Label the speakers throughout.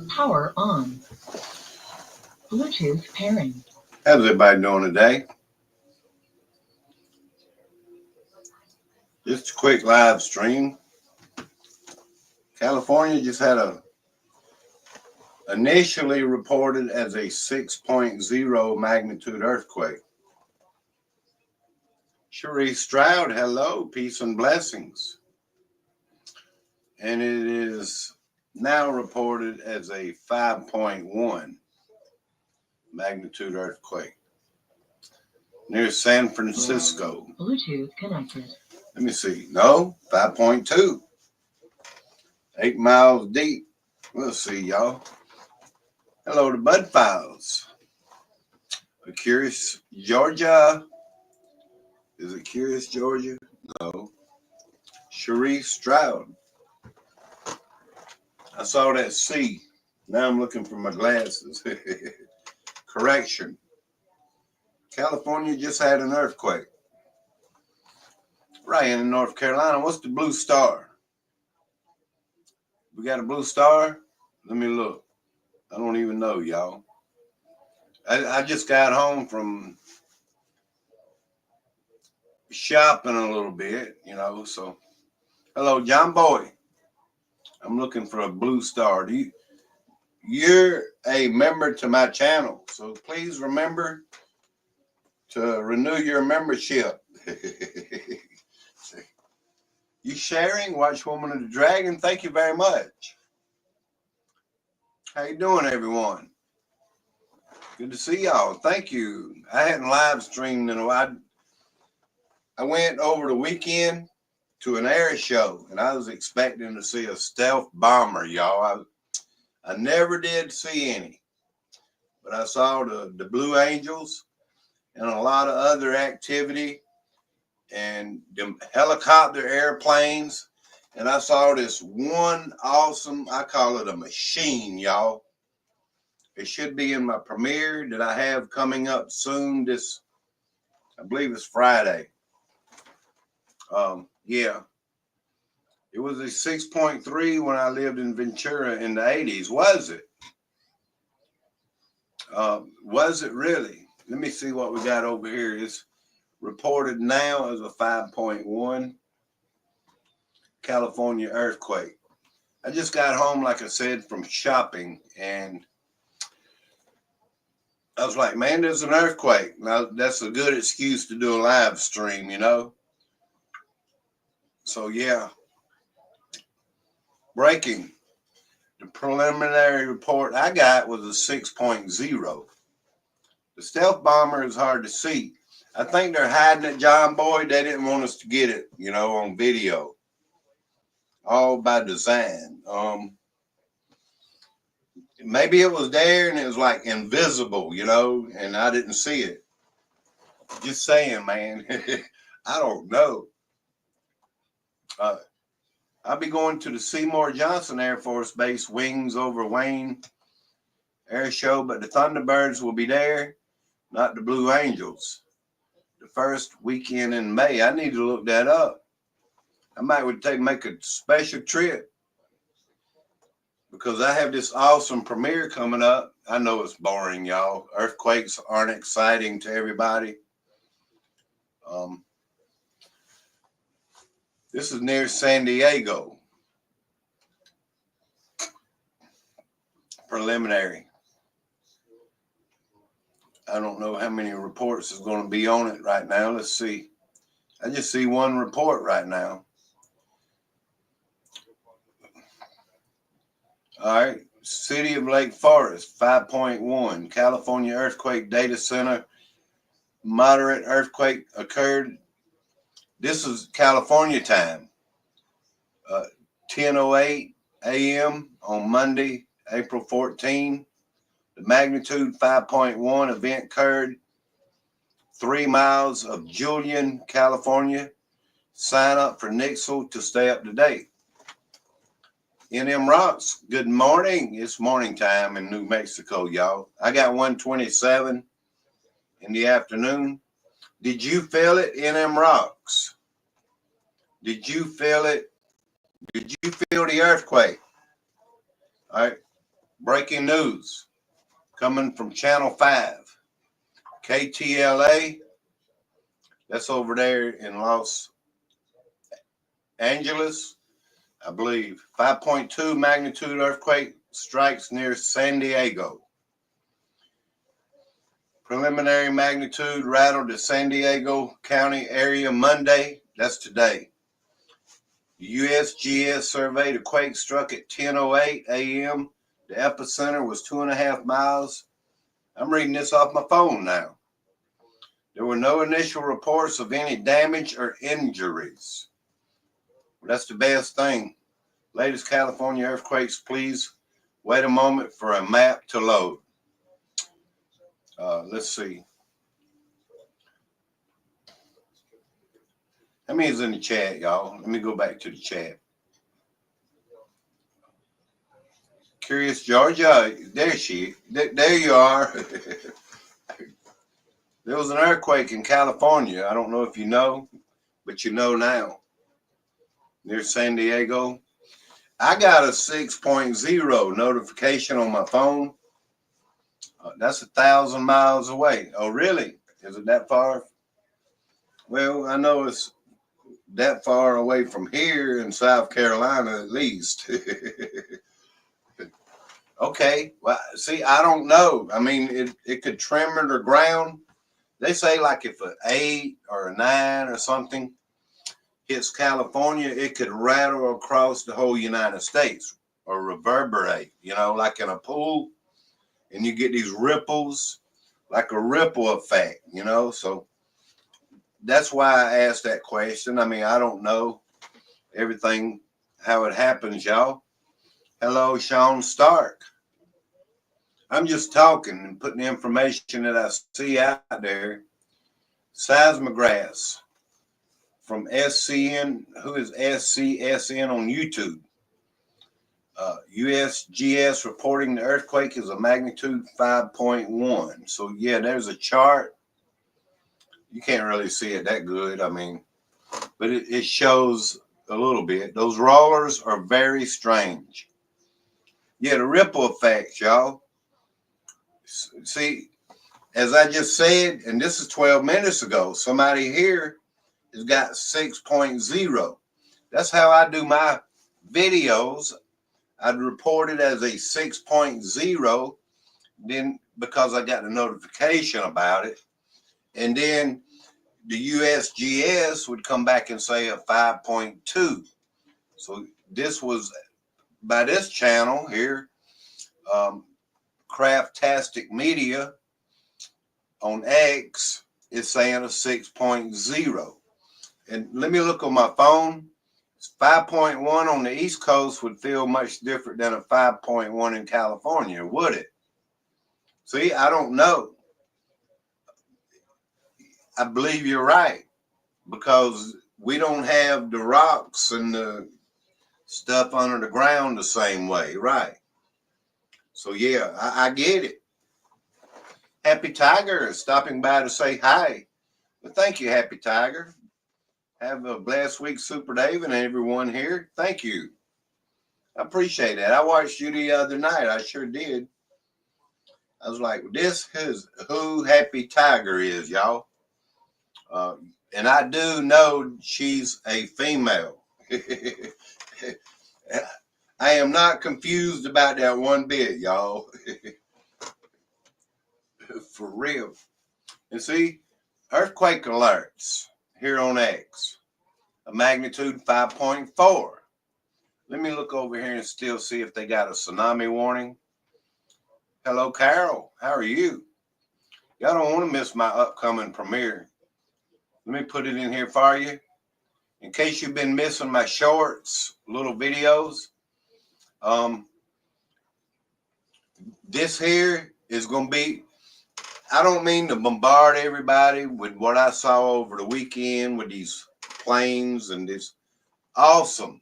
Speaker 1: Power on. Bluetooth pairing.
Speaker 2: How's everybody doing today? Just a quick live stream. California just had initially reported as a 6.0 magnitude earthquake. Cherie Stroud, hello, peace and blessings. And it is now reported as a 5.1 magnitude earthquake near San Francisco.
Speaker 1: Bluetooth connected.
Speaker 2: Let me see. No, 5.2. 8 miles deep. We'll see, y'all. Hello to Bud Files. Curious, Georgia. Is it Curious, Georgia? No. Cherie Stroud. I saw that C. Now I'm looking for my glasses. Correction. California just had an earthquake. Right in North Carolina. What's the blue star? We got a blue star? Let me look. I don't even know, y'all. I just got home from shopping a little bit, so. Hello, John Boy. I'm looking for a blue star. You're a member to my channel, so please remember to renew your membership. You sharing? Watch Woman of the Dragon. Thank you very much. How you doing, everyone? Good to see y'all. Thank you. I hadn't live streamed in a while. I went over the weekend to an air show, and I was expecting to see a stealth bomber, y'all. I never did see any, but I saw the Blue Angels and a lot of other activity and the helicopter airplanes. And I saw this one awesome, I call it a machine, y'all. It should be in my premiere that I have coming up soon. I believe it's Friday. Yeah. It was a 6.3 when I lived in Ventura in the 80s. Was it? Was it really? Let me see what we got over here. It's reported now as a 5.1 California earthquake. I just got home, like I said, from shopping, and I was like, man, there's an earthquake. Now, that's a good excuse to do a live stream, So, yeah. Breaking. The preliminary report I got was a 6.0. The stealth bomber is hard to see. I think they're hiding it, John Boy. They didn't want us to get it, on video. All by design. Maybe it was there and it was like invisible, and I didn't see it. Just saying, man. I don't know. I'll be going to the Seymour Johnson Air Force Base wings over Wayne Air Show, but the Thunderbirds will be there, not the Blue Angels. The first weekend in May. I need to look that up. I might make a special trip because I have this awesome premiere coming up. I know it's boring, y'all. Earthquakes aren't exciting to everybody. This is near San Diego. Preliminary. I don't know how many reports is going to be on it right now. Let's see. I just see one report right now. All right. City of Lake Forest, 5.1. California Earthquake Data Center. Moderate earthquake occurred. This is California time. 10:08 a.m. on Monday, April 14. The magnitude 5.1 event occurred 3 miles of Julian, California. Sign up for Nixle to stay up to date. NM Rocks, good morning. It's morning time in New Mexico, y'all. I got 1:27 in the afternoon. Did you feel it, NM Rocks? Did you feel it? Did you feel the earthquake? All right. Breaking news coming from Channel 5. KTLA, that's over there in Los Angeles, I believe. 5.2 magnitude earthquake strikes near San Diego. Preliminary magnitude rattled the San Diego County area Monday. That's today. The USGS surveyed a quake struck at 10:08 a.m. The epicenter was 2.5 miles. I'm reading this off my phone now. There were no initial reports of any damage or injuries. That's the best thing. Latest California earthquakes, please wait a moment for a map to load. Let's see. How many is in the chat, y'all? Let me go back to the chat. Curious Georgia, there you are. There was an earthquake in California. I don't know if you know, but you know now. Near San Diego. I got a 6.0 notification on my phone. That's 1,000 miles away. Oh, really? Is it that far? Well, I know it's that far away from here in South Carolina, at least. Okay. Well, see, I don't know. I mean, it could tremor the ground. They say like if an 8 or a 9 or something hits California, it could rattle across the whole United States or reverberate, like in a pool, and you get these ripples, like a ripple effect, so that's why I asked that question. I mean, I don't know everything, how it happens, y'all. Hello, Sean Stark. I'm just talking and putting the information that I see out there. Seismographs from SCN, who is SCSN on YouTube. USGS reporting the earthquake is a magnitude 5.1. So, yeah, there's a chart. You can't really see it that good. I mean, but it shows a little bit. Those rollers are very strange. Yeah, the ripple effects, y'all. See, as I just said, and this is 12 minutes ago, somebody here has got 6.0. That's how I do my videos. I'd report it as a 6.0, then because I got a notification about it. And then the USGS would come back and say a 5.2. So this was by this channel here, Craftastic Media on X is saying a 6.0. And let me look on my phone. 5.1 on the East Coast would feel much different than a 5.1 in California, would it? See, I don't know. I believe you're right, because we don't have the rocks and the stuff under the ground the same way, right? So, yeah, I get it. Happy Tiger is stopping by to say hi. Well, thank you, Happy Tiger. Have a blessed week, Super Dave, and everyone here. Thank you. I appreciate that. I watched you the other night. I sure did. I was like, this is who Happy Tiger is, y'all. And I do know she's a female. I am not confused about that one bit, y'all. For real. And see, earthquake alerts here on X, a magnitude 5.4. Let me look over here and still see if they got a tsunami warning. Hello, Carol. How are you? Y'all don't want to miss my upcoming premiere. Let me put it in here for you. In case you've been missing my shorts, little videos, this here is going to be, I don't mean to bombard everybody with what I saw over the weekend with these planes and this awesome.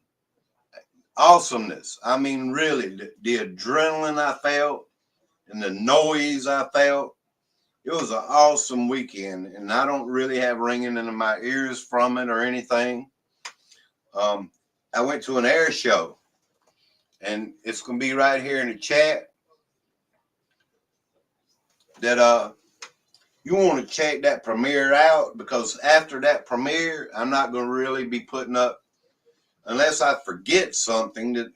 Speaker 2: awesomeness. I mean, really, the adrenaline I felt and the noise I felt. It was an awesome weekend, and I don't really have ringing in my ears from it or anything. I went to an air show, and it's going to be right here in the chat that you want to check that premiere out, because after that premiere, I'm not going to really be putting up, unless I forget something,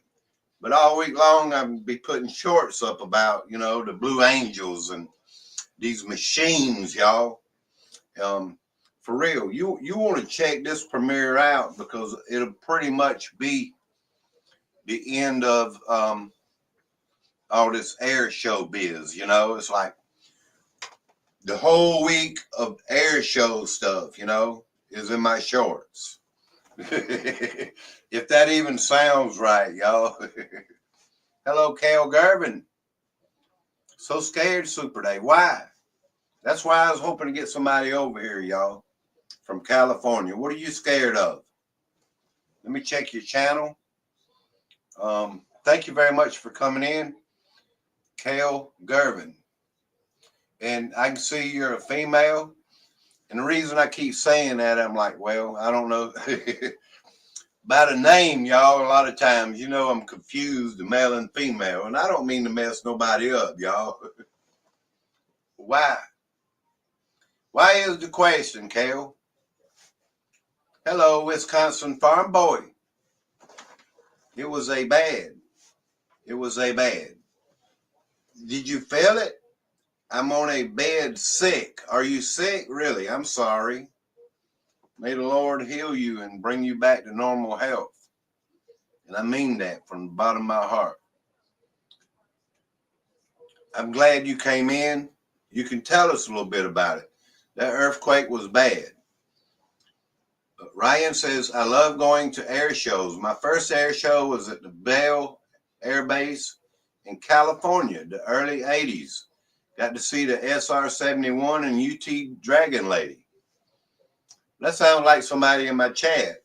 Speaker 2: but all week long I'll be putting shorts up about, the Blue Angels and these machines, y'all. For real, you want to check this premiere out, because it'll pretty much be the end of all this air show biz. It's like the whole week of air show stuff, is in my shorts. If that even sounds right, y'all. Hello, Cale Gervin. So scared, Super Dave. Why? That's why I was hoping to get somebody over here, y'all, from California. What are you scared of? Let me check your channel. Thank you very much for coming in, Cale Gervin. And I can see you're a female. And the reason I keep saying that, I'm like, well, I don't know. By the name, y'all, a lot of times, I'm confused, the male and female. And I don't mean to mess nobody up, y'all. Why? Why is the question, Cale? Hello, Wisconsin farm boy. It was a bad. It was a bad. Did you feel it? I'm on a bed sick. Are you sick? Really? I'm sorry. May the Lord heal you and bring you back to normal health. And I mean that from the bottom of my heart. I'm glad you came in. You can tell us a little bit about it. That earthquake was bad. Ryan says, I love going to air shows. My first air show was at the Bell Air Base in California, the early 80s. Got to see the SR-71 and UT Dragon Lady. That sounds like somebody in my chat.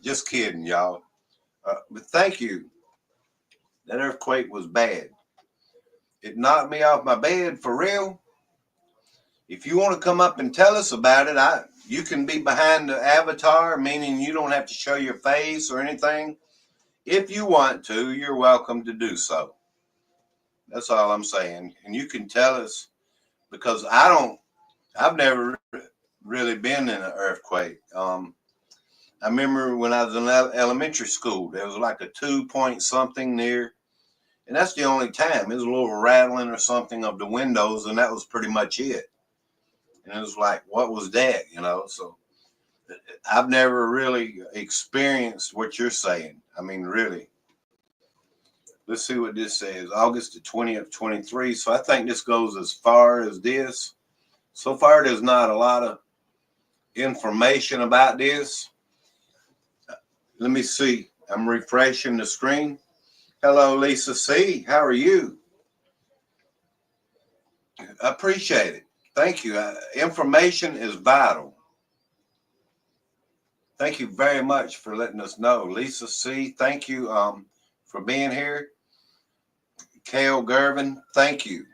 Speaker 2: Just kidding, y'all. But thank you. That earthquake was bad. It knocked me off my bed for real. If you want to come up and tell us about it, you can be behind the avatar, meaning you don't have to show your face or anything. If you want to, you're welcome to do so. That's all I'm saying. And you can tell us, because I've never really been in an earthquake. I remember when I was in elementary school, there was like a 2 point something near, and that's the only time. It was a little rattling or something of the windows, and that was pretty much it. And it was like, what was that? So I've never really experienced what you're saying. I mean, really. Let's see what this says. August the 20th, 23. So I think this goes as far as this. So far, there's not a lot of information about this. Let me see. I'm refreshing the screen. Hello, Lisa C. How are you? I appreciate it. Thank you. Information is vital. Thank you very much for letting us know. Lisa C., thank you for being here. Cale Gervin, thank you.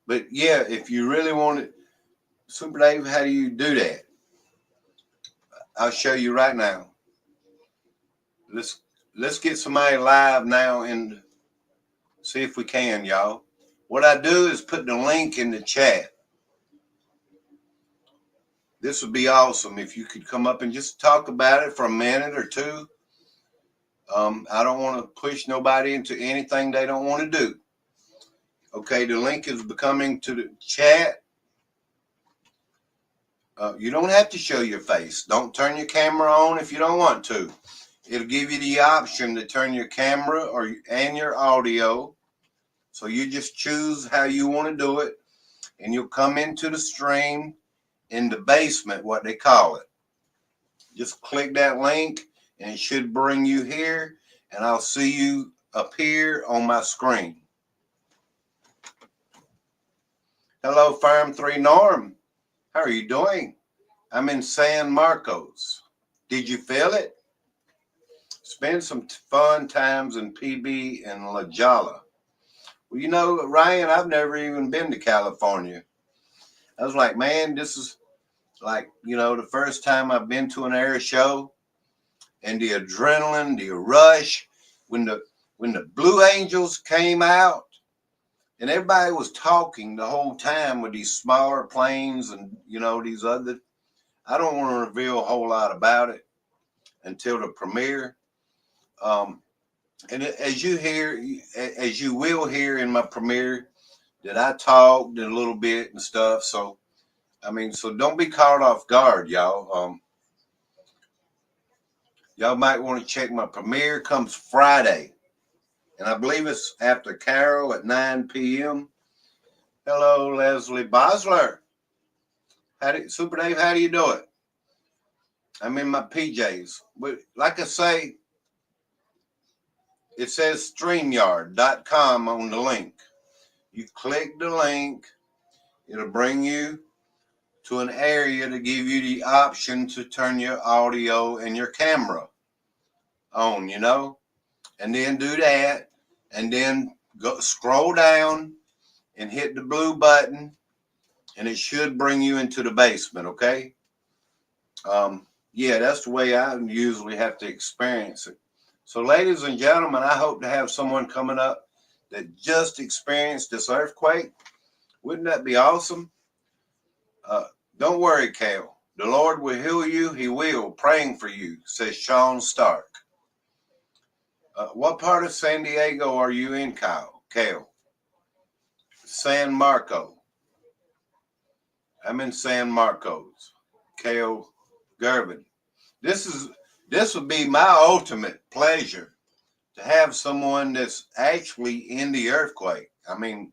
Speaker 2: But yeah, if you really want it, Super Dave, how do you do that? I'll show you right now. Let's get somebody live now and see if we can, y'all. What I do is put the link in the chat. This would be awesome if you could come up and just talk about it for a minute or two. I don't want to push nobody into anything they don't want to do. Okay, the link is coming to the chat. You don't have to show your face. Don't turn your camera on if you don't want to. It'll give you the option to turn your camera and your audio. So you just choose how you want to do it. And you'll come into the stream in the basement, what they call it. Just click that link and it should bring you here. And I'll see you appear on my screen. Hello, Farm 3 Norm. How are you doing? I'm in San Marcos. Did you feel it? Spend some fun times in PB and La Jolla. Well, you know, Ryan, I've never even been to California. I was like, man, this is like, you know, the first time I've been to an air show, and the adrenaline, the rush, when the Blue Angels came out, and everybody was talking the whole time with these smaller planes and, you know, these other. I don't want to reveal a whole lot about it until the premiere. And as you will hear in my premiere, that I talked a little bit and stuff. So, I mean, so don't be caught off guard, y'all. Y'all might want to check my premiere. Comes Friday, and I believe it's after Carol at 9 p.m. Hello, Leslie Bosler. Super Dave, how do you do it? I'm in my PJs. But like I say, it says StreamYard.com on the link. You click the link, it'll bring you to an area to give you the option to turn your audio and your camera on, you know, and then do that, and then go scroll down and hit the blue button, and it should bring you into the basement. Okay. Yeah, that's the way I usually have to experience it. So, ladies and gentlemen, I hope to have someone coming up that just experienced this earthquake. Wouldn't that be awesome? Don't worry, Kale. The Lord will heal you. He will. Praying for you, says Sean Stark. What part of San Diego are you in, Kale? San Marco. I'm in San Marcos. Kale Gervin. This would be my ultimate pleasure to have someone that's actually in the earthquake. I mean,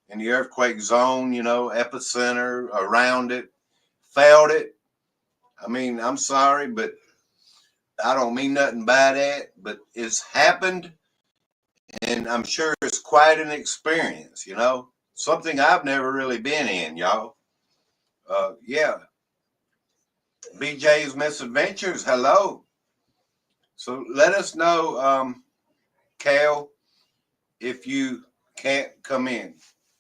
Speaker 2: in the earthquake zone, you know, epicenter, around it, felt it. I mean, I'm sorry, but I don't mean nothing by that, but it's happened, and I'm sure it's quite an experience, you know, something I've never really been in, y'all. Yeah. BJ's Misadventures, hello. So let us know, Cal, if you can't come in,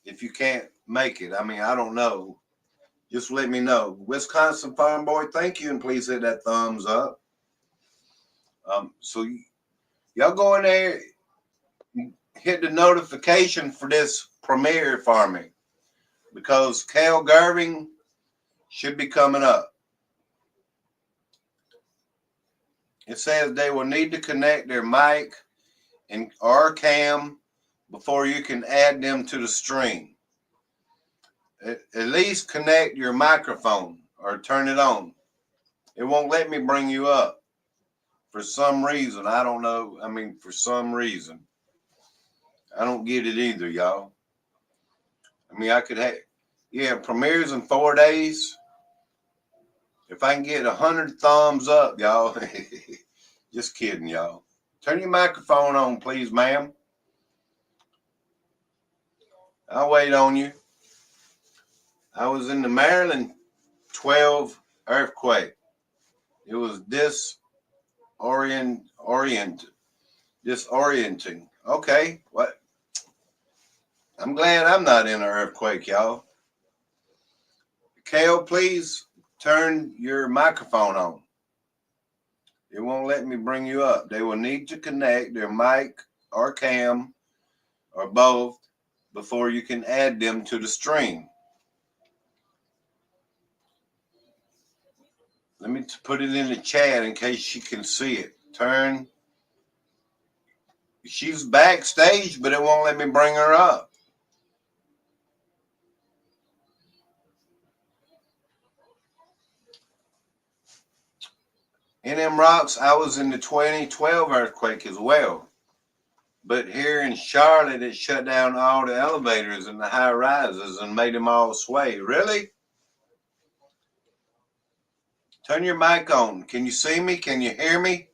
Speaker 2: if you can't make it. I mean, I don't know. Just let me know. Wisconsin Farm Boy, thank you, and please hit that thumbs up. So y'all go in there, hit the notification for this premiere for me, because Cal Gerving should be coming up. It says they will need to connect their mic and or cam before you can add them to the stream. At least connect your microphone or turn it on. It won't let me bring you up for some reason. I don't know. I mean, for some reason. I don't get it either, y'all. I mean, I could have, yeah, premieres in 4 days. If I can get 100 thumbs up, y'all. Just kidding, y'all. Turn your microphone on, please, ma'am. I'll wait on you. I was in the Maryland 12 earthquake. It was disorienting. Okay, what? I'm glad I'm not in an earthquake, y'all. Kale, please turn your microphone on. It won't let me bring you up. They will need to connect their mic or cam or both before you can add them to the stream. Let me put it in the chat in case she can see it. Turn. She's backstage, but it won't let me bring her up. In them rocks, I was in the 2012 earthquake as well. But here in Charlotte, it shut down all the elevators and the high rises and made them all sway. Really? Turn your mic on. Can you see me? Can you hear me?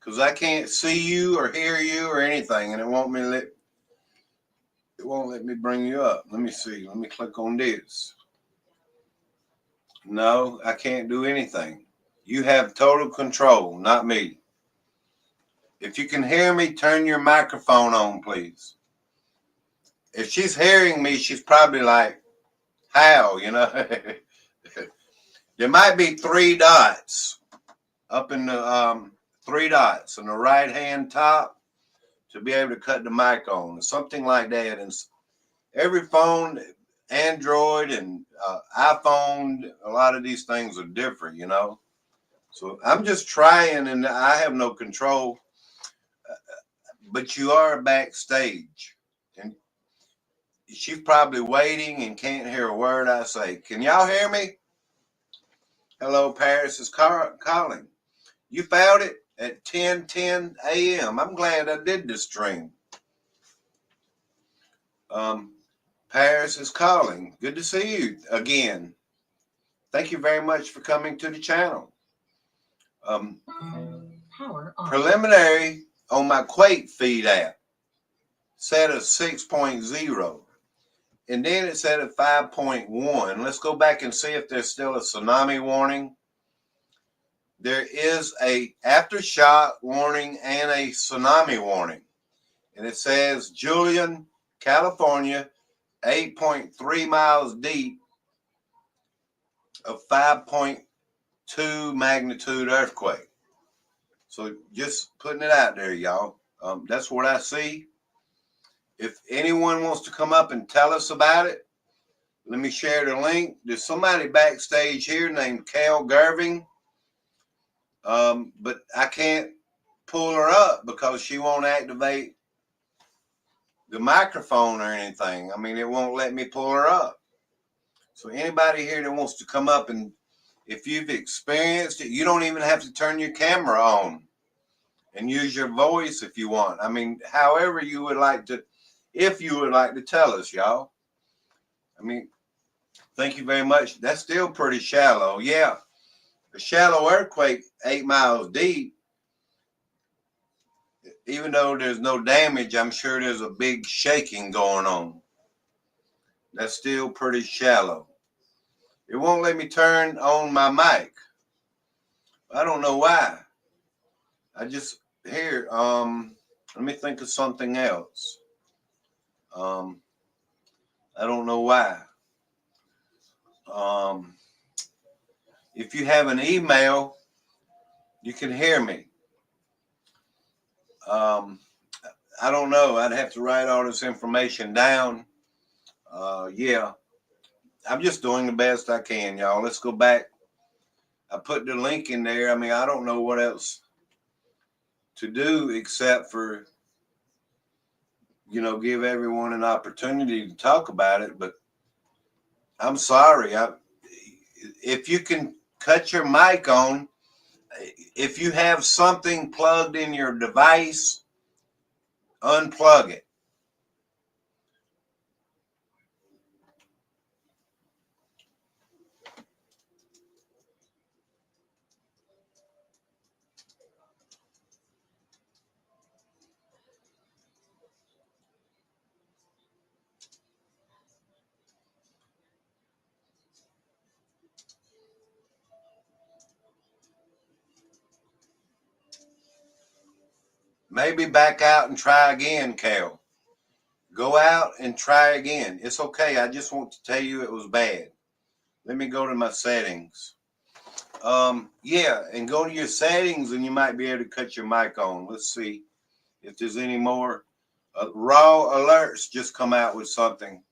Speaker 2: Because I can't see you or hear you or anything, and it won't let me bring you up. Let me see. Let me click on this. No, I can't do anything. You have total control, not me. If you can hear me, turn your microphone on, please. If she's hearing me, she's probably like, how, you know? There might be 3 dots up in the 3 dots on the right hand top to be able to cut the mic on, something like that. And every phone, Android and iPhone, a lot of these things are different, you know. So I'm just trying, and I have no control. But you are backstage, and she's probably waiting and can't hear a word I say. Can y'all hear me? Hello, Paris is calling. You found it at 10:10 a.m. I'm glad I did this stream. Paris is calling. Good to see you again. Thank you very much for coming to the channel.
Speaker 1: Power on.
Speaker 2: Preliminary on my Quake feed app set at 6.0, and then it's set at 5.1. Let's go back and see if there's still a tsunami warning. There is a aftershock warning and a tsunami warning, and it says Julian, California, 8.3 miles deep, of 5.2 magnitude earthquake. So just putting it out there, y'all. That's what I see. If anyone wants to come up and tell us about it, let me share the link. There's somebody backstage here named Cal Gerving, but I can't pull her up because she won't activate the microphone or anything. I mean, it won't let me pull her up. So anybody here that wants to come up, and if you've experienced it, you don't even have to turn your camera on, and use your voice if you want. I mean, however you would like to, if you would like to tell us, y'all. I mean, thank you very much. That's still pretty shallow. Yeah, a shallow earthquake 8 miles deep, even though there's no damage, I'm sure there's a big shaking going on. That's still pretty shallow. It won't let me turn on my mic. I don't know why. I just here, let me think of something else. I don't know why. If you have an email, you can hear me. I don't know. I'd have to write all this information down. Yeah, I'm just doing the best I can, y'all. Let's go back. I put the link in there. I mean, I don't know what else to do except for, you know, give everyone an opportunity to talk about it. But I'm sorry. If you can cut your mic on, if you have something plugged in your device, unplug it. Maybe back out and try again, Cal. Go out and try again. It's okay. I just want to tell you it was bad. Let me go to my settings. Yeah, and go to your settings and you might be able to cut your mic on. Let's see if there's any more. Raw Alerts just come out with something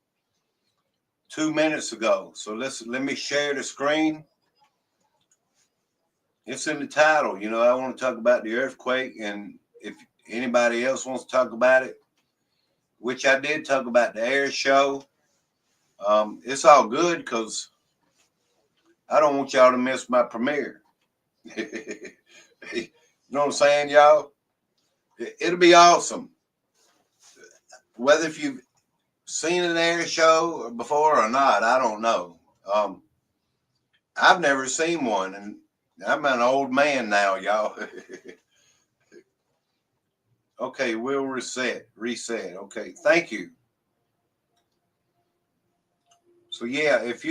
Speaker 2: 2 minutes ago. So let me share the screen. It's in the title. You know, I want to talk about the earthquake, and if anybody else wants to talk about it, which I did talk about the air show, it's all good because I don't want y'all to miss my premiere. You know what I'm saying, y'all? It'll be awesome. Whether if you've seen an air show before or not, I don't know. I've never seen one, and I'm an old man now, y'all. Okay, we'll reset. Okay, thank you. So yeah, if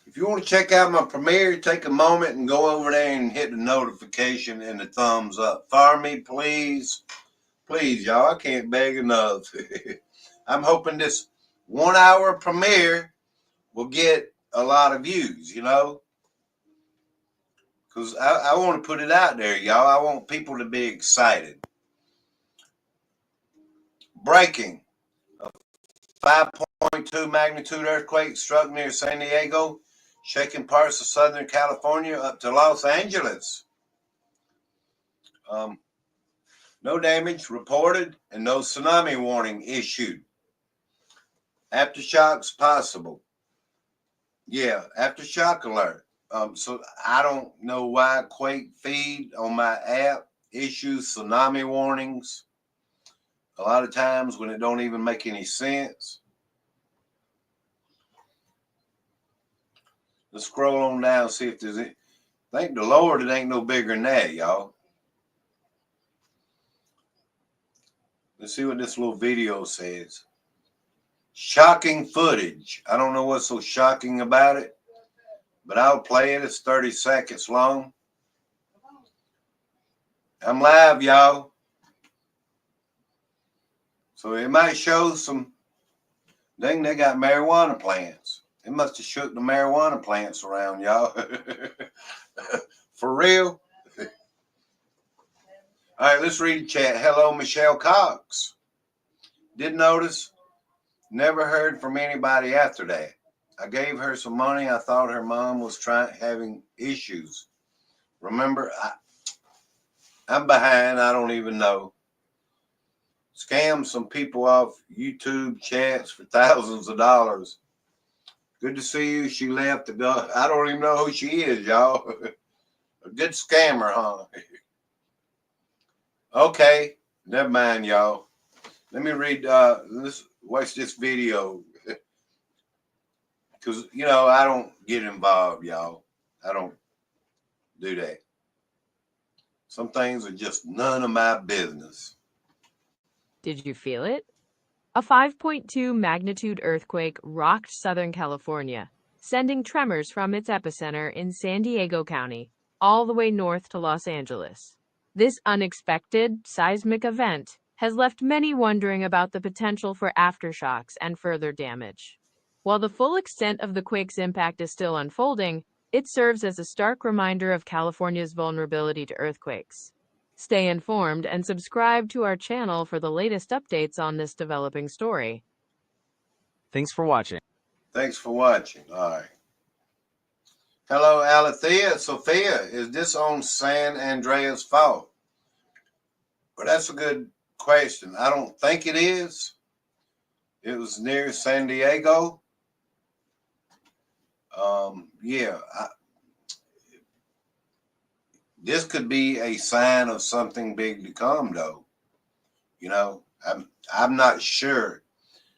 Speaker 2: If you want to check out my premiere, take a moment and go over there and hit the notification and the thumbs up for me, please. Please, y'all. I can't beg enough. I'm hoping this 1 hour premiere will get a lot of views, you know, because I want to put it out there, y'all. I want people to be excited. Breaking. A 5.2 magnitude earthquake struck near San Diego, shaking parts of Southern California up to Los Angeles. No damage reported and no tsunami warning issued. Aftershocks possible. Yeah, aftershock alert. So I don't know why Quake Feed on my app issues tsunami warnings a lot of times when it don't even make any sense. Let's scroll on down and see if there's any. Thank the Lord it ain't no bigger than that, y'all. Let's see what this little video says. Shocking footage. I don't know what's so shocking about it, but I'll play it. It's 30 seconds long. I'm live, y'all. So it might show some. Dang, they got marijuana plants. It must have shook the marijuana plants around, y'all. For real. All right, let's read the chat. Hello, Michelle Cox. Did notice. Never heard from anybody after that. I gave her some money. I thought her mom was having issues. Remember, I'm behind. I don't even know. Scammed some people off YouTube chats for thousands of dollars. Good to see you. She left to go. I don't even know who she is, y'all. A good scammer, huh? Okay, never mind, y'all. Let me read. Let's watch this video. Because, you know, I don't get involved, y'all. I don't do that. Some things are just none of my business.
Speaker 3: Did you feel it? A 5.2 magnitude earthquake rocked Southern California, sending tremors from its epicenter in San Diego County all the way north to Los Angeles. This unexpected seismic event has left many wondering about the potential for aftershocks and further damage. While the full extent of the quake's impact is still unfolding, it serves as a stark reminder of California's vulnerability to earthquakes. Stay informed and subscribe to our channel for the latest updates on this developing story.
Speaker 4: Thanks for watching.
Speaker 2: Thanks for watching. All right. Hello, Alethea. Sophia, is this on San Andreas fault? Well, that's a good question. I don't think it is. It was near San Diego. Yeah. This could be a sign of something big to come, though. You know, I'm not sure.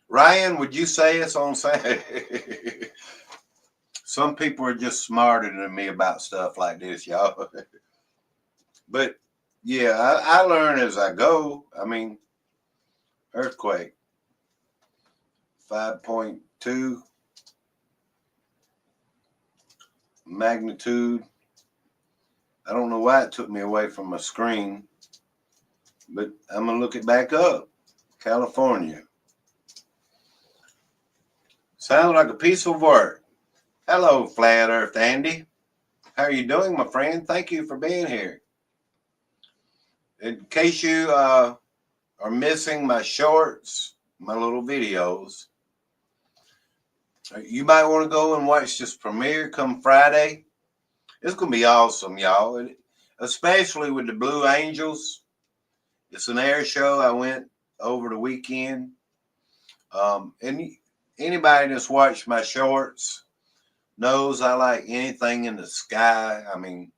Speaker 2: Ryan, would you say it's on San? Some people are just smarter than me about stuff like this, y'all. But yeah, I learn as I go. I mean, earthquake, 5.2 magnitude. I don't know why it took me away from my screen, but I'm going to look it back up. California. Sounds like a piece of work. Hello, Flat Earth Andy. How are you doing, my friend? Thank you for being here. In case you are missing my shorts, my little videos, you might want to go and watch this premiere come Friday. It's going to be awesome, y'all. Especially with the Blue Angels. It's an air show. I went over the weekend. And anybody that's watched my shorts knows I like anything in the sky. I mean,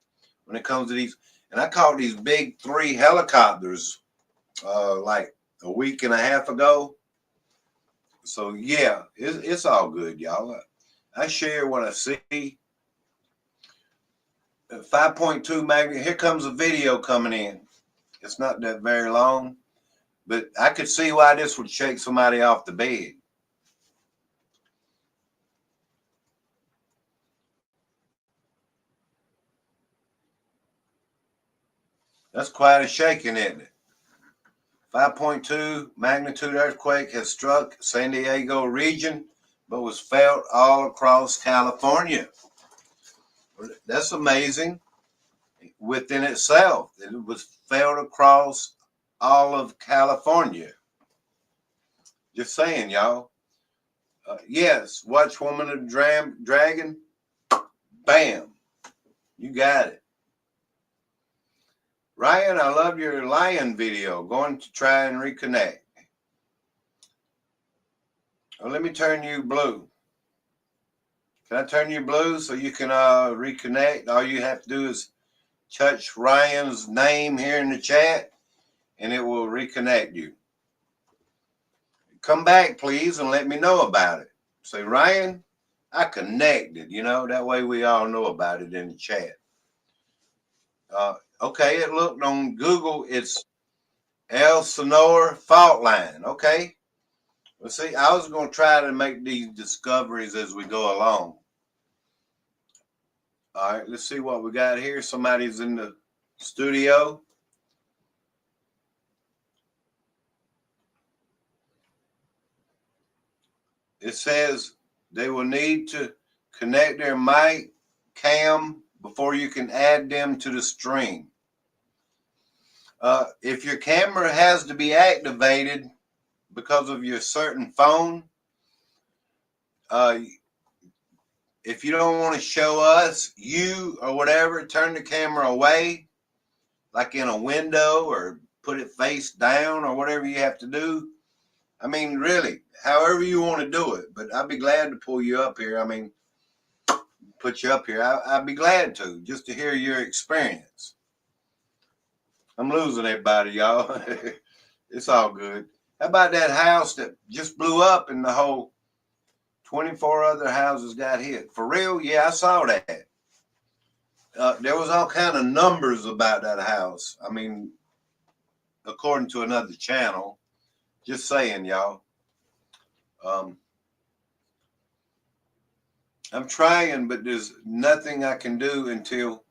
Speaker 2: when it comes to these, and I caught these big 3 helicopters like a week and a half ago. So yeah, it's all good, y'all. I share what I see. 5.2 magnitude. Here comes a video coming in. It's not that very long, but I could see why this would shake somebody off the bed. That's quite a shaking, isn't it? 5.2 magnitude earthquake has struck San Diego region, but was felt all across California. That's amazing within itself. It was felt across all of California. Just saying, y'all. Yes, watch Woman of the Dragon. Bam. You got it. Ryan, I love your lion video. Going to try and reconnect. Well, let me turn you blue. Can I turn you blue so you can reconnect? All you have to do is touch Ryan's name here in the chat and it will reconnect you. Come back, please, and let me know about it. Say, Ryan, I connected, that way we all know about it in the chat. Okay, it looked on Google, it's Elsinore fault line. Okay. Well, see, I was going to try to make these discoveries as we go along. All right, let's see what we got here. Somebody's in the studio. It says they will need to connect their mic cam before you can add them to the stream. If your camera has to be activated because of your certain phone, if you don't want to show us, you or whatever, turn the camera away, like in a window, or put it face down, or whatever you have to do. I mean, really, however you want to do it. But I'd be glad to pull you up here. I mean, put you up here. I'd be glad to, just to hear your experience. I'm losing everybody, y'all. It's all good. How about that house that just blew up and the whole 24 other houses got hit? For real? Yeah, I saw that. There was all kind of numbers about that house. I mean, according to another channel. Just saying, y'all. I'm trying, but there's nothing I can do until,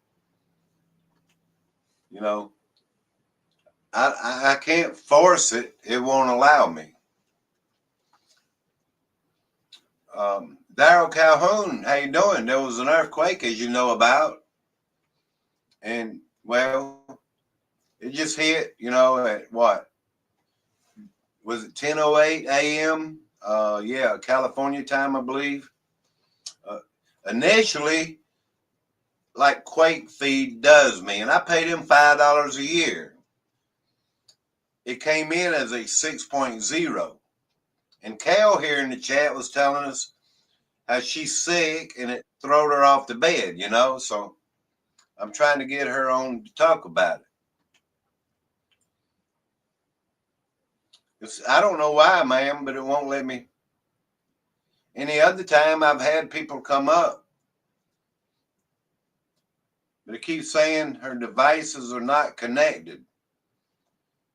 Speaker 2: I can't force it. It won't allow me. Daryl Calhoun, how you doing? There was an earthquake, as you know about. And, well, it just hit, at what? Was it 10:08 a.m.? Yeah, California time, I believe. Initially, like Quake Feed does me, and I paid him $5 a year. It came in as a 6.0. And Cal here in the chat was telling us how she's sick and it throwed her off the bed, So I'm trying to get her on to talk about it. I don't know why, ma'am, but it won't let me. Any other time I've had people come up, but it keeps saying her devices are not connected.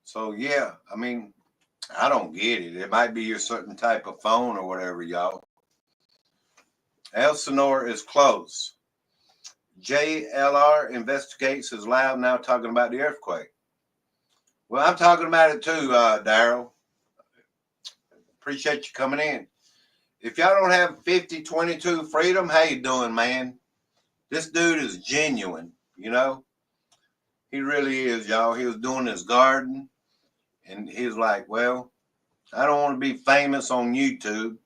Speaker 2: So, yeah, I mean, I don't get it. It might be your certain type of phone or whatever, y'all. Elsinore is close. JLR investigates is loud now talking about the earthquake. Well, I'm talking about it too, Daryl. Appreciate you coming in. If y'all don't have 5022 Freedom, how you doing, man? This dude is genuine, He really is, y'all. He was doing his garden, and he was like, well, I don't want to be famous on YouTube,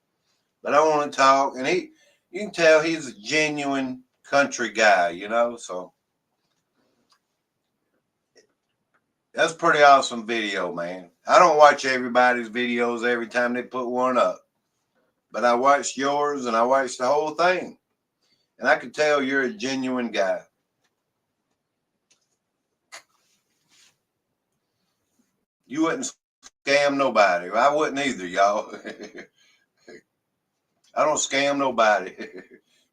Speaker 2: but I want to talk. And you can tell he's a genuine country guy, So that's a pretty awesome video, man. I don't watch everybody's videos every time they put one up, but I watched yours and I watched the whole thing. And I could tell you're a genuine guy. You wouldn't scam nobody. I wouldn't either, y'all. I don't scam nobody.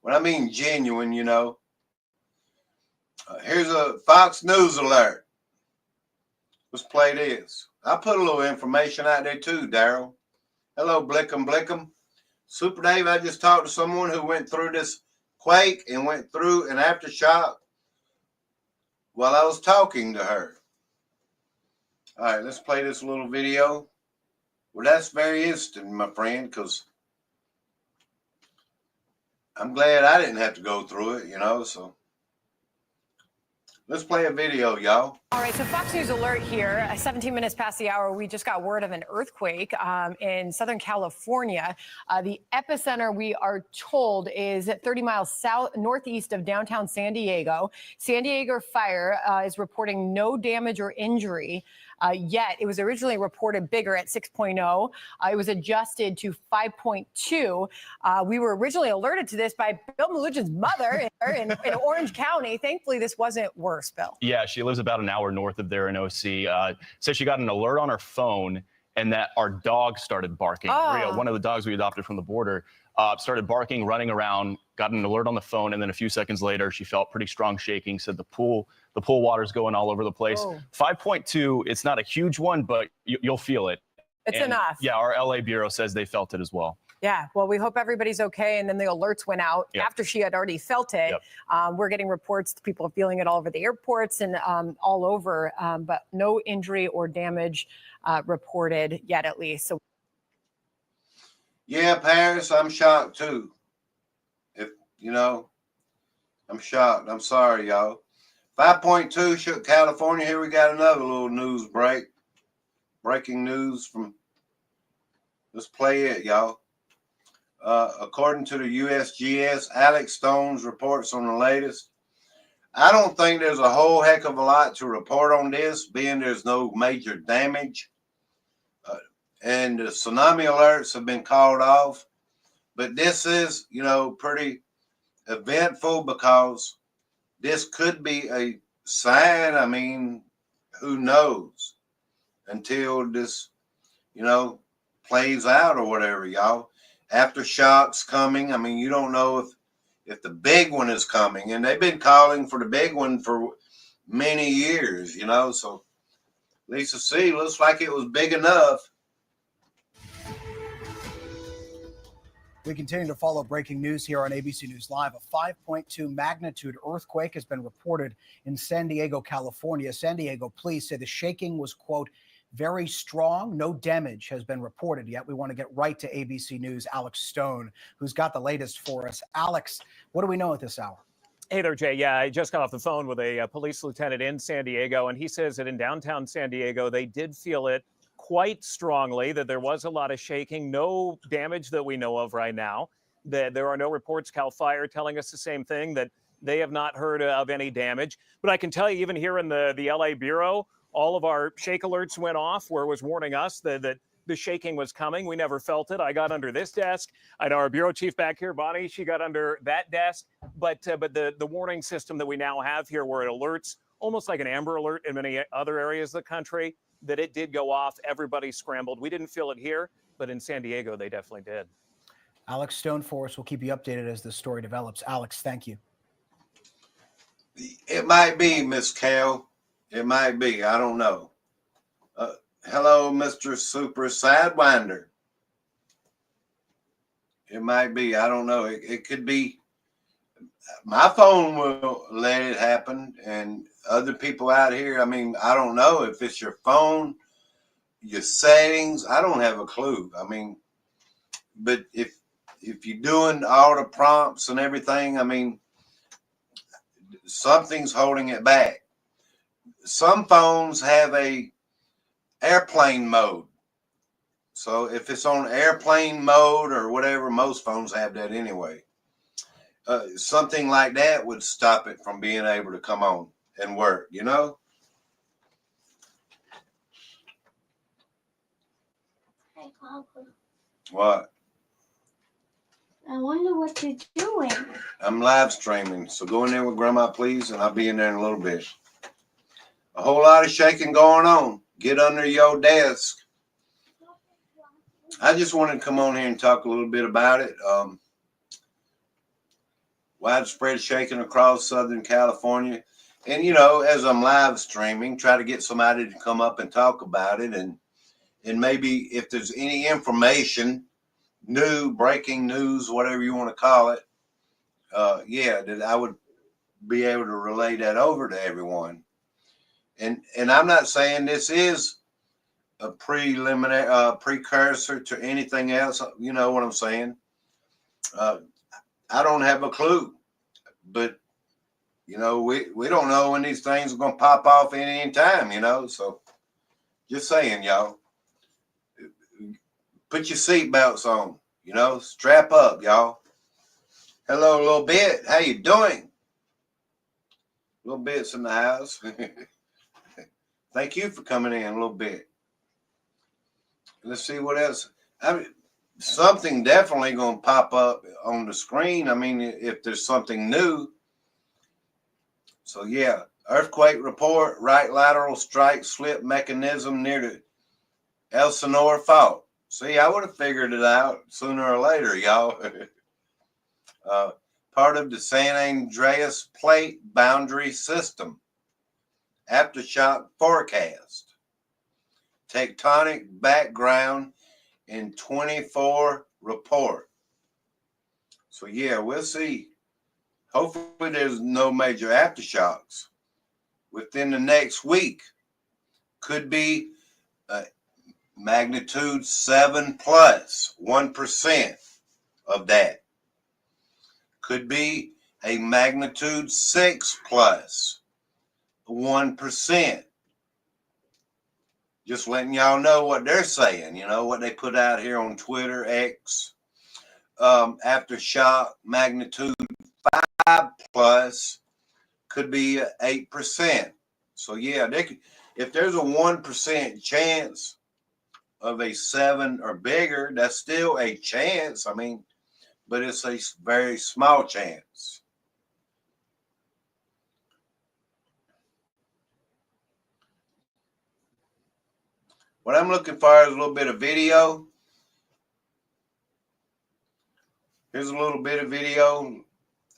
Speaker 2: When I mean genuine, here's a Fox News alert. Let's play this. I put a little information out there too, Daryl. Hello, Blickum. Super Dave, I just talked to someone who went through this quake and went through an aftershock while I was talking to her. All right, let's play this little video. Well, that's very interesting, my friend, because I'm glad I didn't have to go through it, so let's play a video, y'all.
Speaker 5: All right, so Fox News alert here. 17 minutes past the hour, we just got word of an earthquake in Southern California. The epicenter, we are told, is 30 miles northeast of downtown San Diego. San Diego Fire is reporting no damage or injury. Yet it was originally reported bigger at 6.0. It was adjusted to 5.2. We were originally alerted to this by Bill Melugин's mother in Orange County. Thankfully, this wasn't worse, Bill.
Speaker 6: Yeah, she lives about an hour north of there in OC. Said she got an alert on her phone and that our dog started barking. Rio, one of the dogs we adopted from the border, started barking, running around, got an alert on the phone, and then a few seconds later, she felt pretty strong shaking, said the pool water's going all over the place. 5.2, it's not a huge one, but you'll feel it.
Speaker 5: It's enough.
Speaker 6: Yeah, our LA bureau says they felt it as well.
Speaker 5: Yeah, well, we hope everybody's okay. And then the alerts went out after she had already felt it. We're getting reports, people are feeling it all over the airports and all over, but no injury or damage reported yet, at least. So,
Speaker 2: yeah, Paris, I'm shocked too. I'm shocked. I'm sorry, y'all. 5.2 shook California. Here we got another little news break. Breaking news from, let's play it, y'all. According to the USGS, Alex Stone's reports on the latest. I don't think there's a whole heck of a lot to report on this, being there's no major damage. And the tsunami alerts have been called off. But this is, pretty eventful because this could be a sign. I mean, who knows until this, plays out or whatever, y'all. Aftershocks coming. I mean, you don't know if the big one is coming, and they've been calling for the big one for many years, so Lisa C, looks like it was big enough.
Speaker 7: We continue to follow breaking news here on ABC News Live. A 5.2 magnitude earthquake has been reported in San Diego, California. San Diego police say the shaking was, quote, very strong. No damage has been reported yet. We want to get right to ABC News' Alex Stone, who's got the latest for us. Alex, what do we know at this hour?
Speaker 8: Hey there, Jay. Yeah, I just got off the phone with a police lieutenant in San Diego, and he says that in downtown San Diego, they did feel it quite strongly, that there was a lot of shaking, no damage that we know of right now, that there are no reports. CAL FIRE telling us the same thing, that they have not heard of any damage. But I can tell you, even here in the LA Bureau, all of our shake alerts went off where it was warning us that the shaking was coming. We never felt it. I got under this desk. I know our bureau chief back here, Bonnie, she got under that desk. But the warning system that we now have here, where it alerts, almost like an Amber Alert in many other areas of the country, that it did go off. Everybody scrambled. We didn't feel it here, but in San Diego, they definitely did.
Speaker 7: Alex Stone for us. We'll keep you updated as the story develops. Alex, thank you.
Speaker 2: It might be, Miss Cal. It might be. I don't know. Hello, Mr. Super Sidewinder. It might be. I don't know. It could be. My phone will let it happen, and other people out here, I mean, I don't know if it's your phone, your settings. I don't have a clue. I mean, but if you're doing all the prompts and everything, I mean, something's holding it back. Some phones have a airplane mode. So if it's on airplane mode or whatever, most phones have that anyway. Something like that would stop it from being able to come on and work,
Speaker 9: Hey, Papa.
Speaker 2: What?
Speaker 9: I wonder what you're doing.
Speaker 2: I'm live streaming, so go in there with Grandma, please, and I'll be in there in a little bit. A whole lot of shaking going on. Get under your desk. I just wanted to come on here and talk a little bit about it. Widespread shaking across Southern California. And, as I'm live streaming, try to get somebody to come up and talk about it. And maybe if there's any information, new, breaking news, whatever you want to call it, that I would be able to relay that over to everyone. And I'm not saying this is a preliminary precursor to anything else. You know what I'm saying? I don't have a clue, but you know, we don't know when these things are going to pop off any time, you know. So just saying, y'all, put your seatbelts on, you know, strap up, y'all. Hello, Little Bit. How you doing? Little Bit's in the house. Thank you for coming in, Little Bit. Let's see what else. I mean, something definitely going to pop up on the screen. I mean, if there's something new. So, yeah, earthquake report, right lateral strike slip mechanism near the Elsinore Fault. See, I would have figured it out sooner or later, y'all. Part of the San Andreas Plate Boundary System. Aftershock forecast. Tectonic background in 24 report. So, yeah, we'll see. Hopefully there's no major aftershocks within the next week. Could be magnitude 7 plus 1% of that. Could be a magnitude 6 plus 1%. Just letting y'all know what they're saying, you know, what they put out here on Twitter, X. Aftershock magnitude 5 plus could be 8%. So yeah, if there's a 1% chance of a 7 or bigger, that's still a chance. I mean, but it's a very small chance. What I'm looking for is a little bit of video. Here's a little bit of video.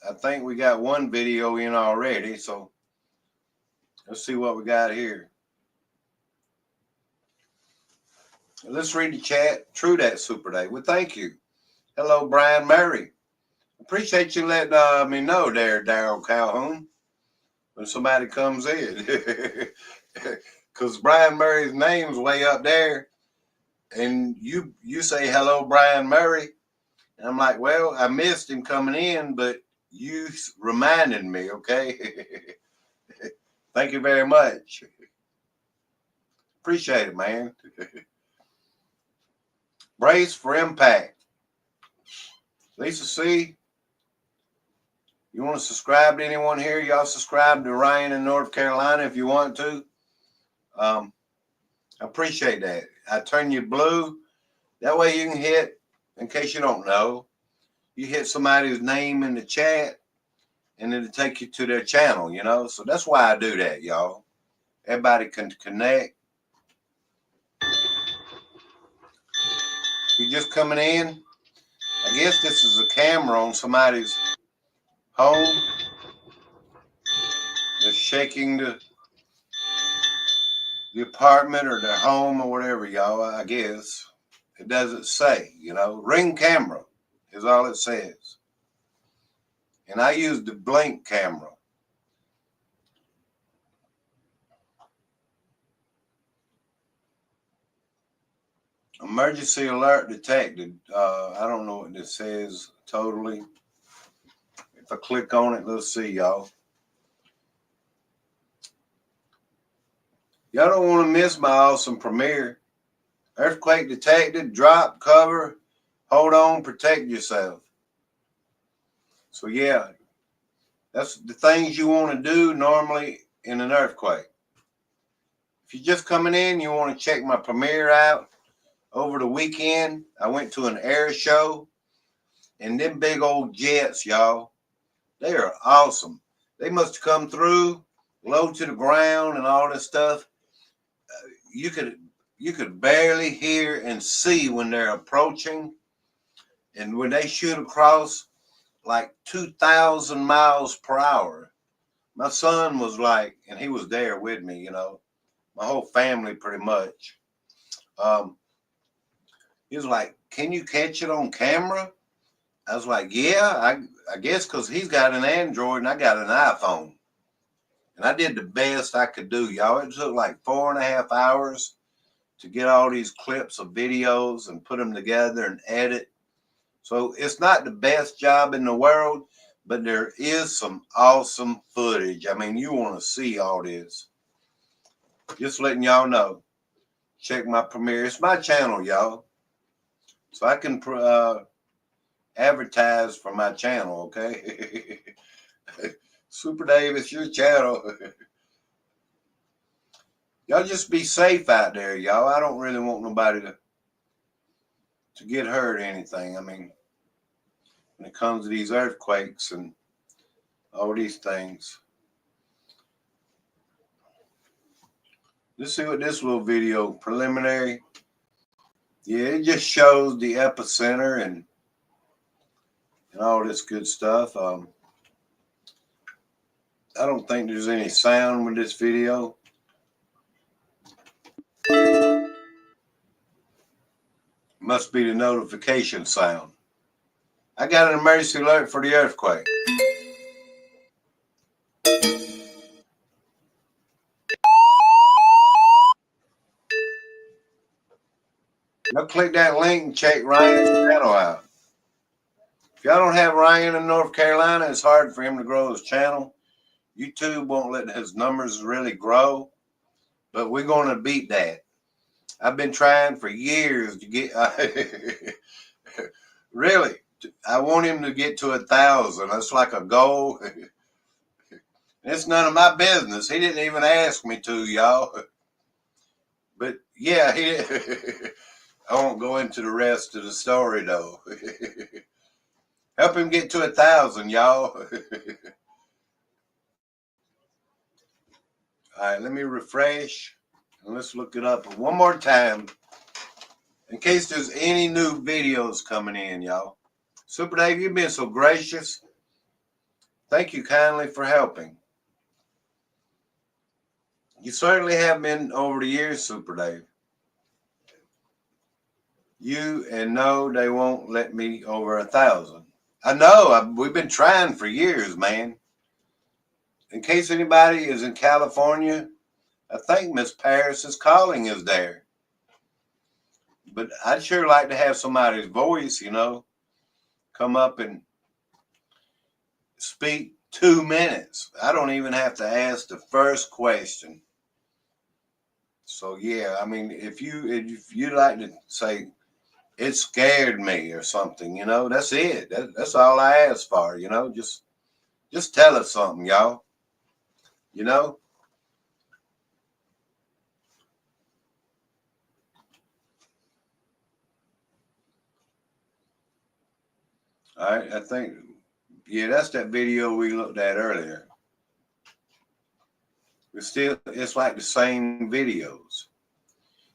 Speaker 2: I think we got one video in already, so let's see what we got here. Let's read the chat. True that, Super Day. Well, thank you. Hello, Brian Murray. Appreciate you letting me know there, Daryl Calhoun, when somebody comes in. Because Brian Murray's name's way up there, and you say, hello, Brian Murray. And I'm like, well, I missed him coming in, but you reminded me, okay? Thank you very much. Appreciate it, man. Brace for impact. Lisa C., you want to subscribe to anyone here? Y'all subscribe to Ryan in North Carolina if you want to. I appreciate that. I turn you blue. That way you can hit, in case you don't know, you hit somebody's name in the chat and it'll take you to their channel, you know? So that's why I do that, y'all. Everybody can connect. You're just coming in. I guess this is a camera on somebody's home. They're shaking the apartment or their home or whatever, y'all, I guess. It doesn't say, you know. Ring camera is all it says. And I use the blink camera. Emergency alert detected. I don't know what this says totally. If I click on it, let's see, y'all. Y'all don't want to miss my awesome premiere. Earthquake detected, drop, cover, hold on, protect yourself. So yeah, that's the things you want to do normally in an earthquake. If you're just coming in, you want to check my premiere out. Over the weekend, I went to an air show, and them big old jets, y'all, they are awesome. They must have come through, low to the ground and all this stuff. You could barely hear and see when they're approaching, and when they shoot across like 2,000 miles per hour. My son was like, and he was there with me, you know, my whole family pretty much. He was like, can you catch it on camera? I was like, yeah, I guess, because he's got an Android and I got an iPhone. And I did the best I could do, y'all. It took like 4.5 hours to get all these clips of videos and put them together and edit. So it's not the best job in the world, but there is some awesome footage. I mean, you want to see all this. Just letting y'all know. Check my Premiere. It's my channel, y'all. So I can advertise for my channel, okay? Super Dave, it's your channel. Y'all just be safe out there, y'all. I don't really want nobody to get hurt or anything. I mean, when it comes to these earthquakes and all these things. Let's see what this little video preliminary. Yeah, it just shows the epicenter and all this good stuff. I don't think there's any sound with this video. Must be the notification sound. I got an emergency alert for the earthquake. Y'all click that link and check Ryan's channel out. If y'all don't have Ryan in North Carolina, it's hard for him to grow his channel. YouTube won't let his numbers really grow, but we're going to beat that. I've been trying for years to get, really, I want him to get to 1,000. That's like a goal. It's none of my business. He didn't even ask me to, y'all. But yeah, I won't go into the rest of the story though. Help him get to 1,000, y'all. All right, let me refresh and let's look it up one more time in case there's any new videos coming in, y'all. Super Dave, you've been so gracious. Thank you kindly for helping. You certainly have been over the years, Super Dave. You and no, they won't let me over 1,000. I know, we've been trying for years, man. In case anybody is in California, I think Miss Paris' calling is there. But I'd sure like to have somebody's voice, you know, come up and speak 2 minutes. I don't even have to ask the first question. So yeah, I mean, if you'd like to say, it scared me or something, you know, that's it. That's all I ask for, you know, just tell us something, y'all, you know. All right, I think, yeah, that's that video we looked at earlier. It's like the same videos.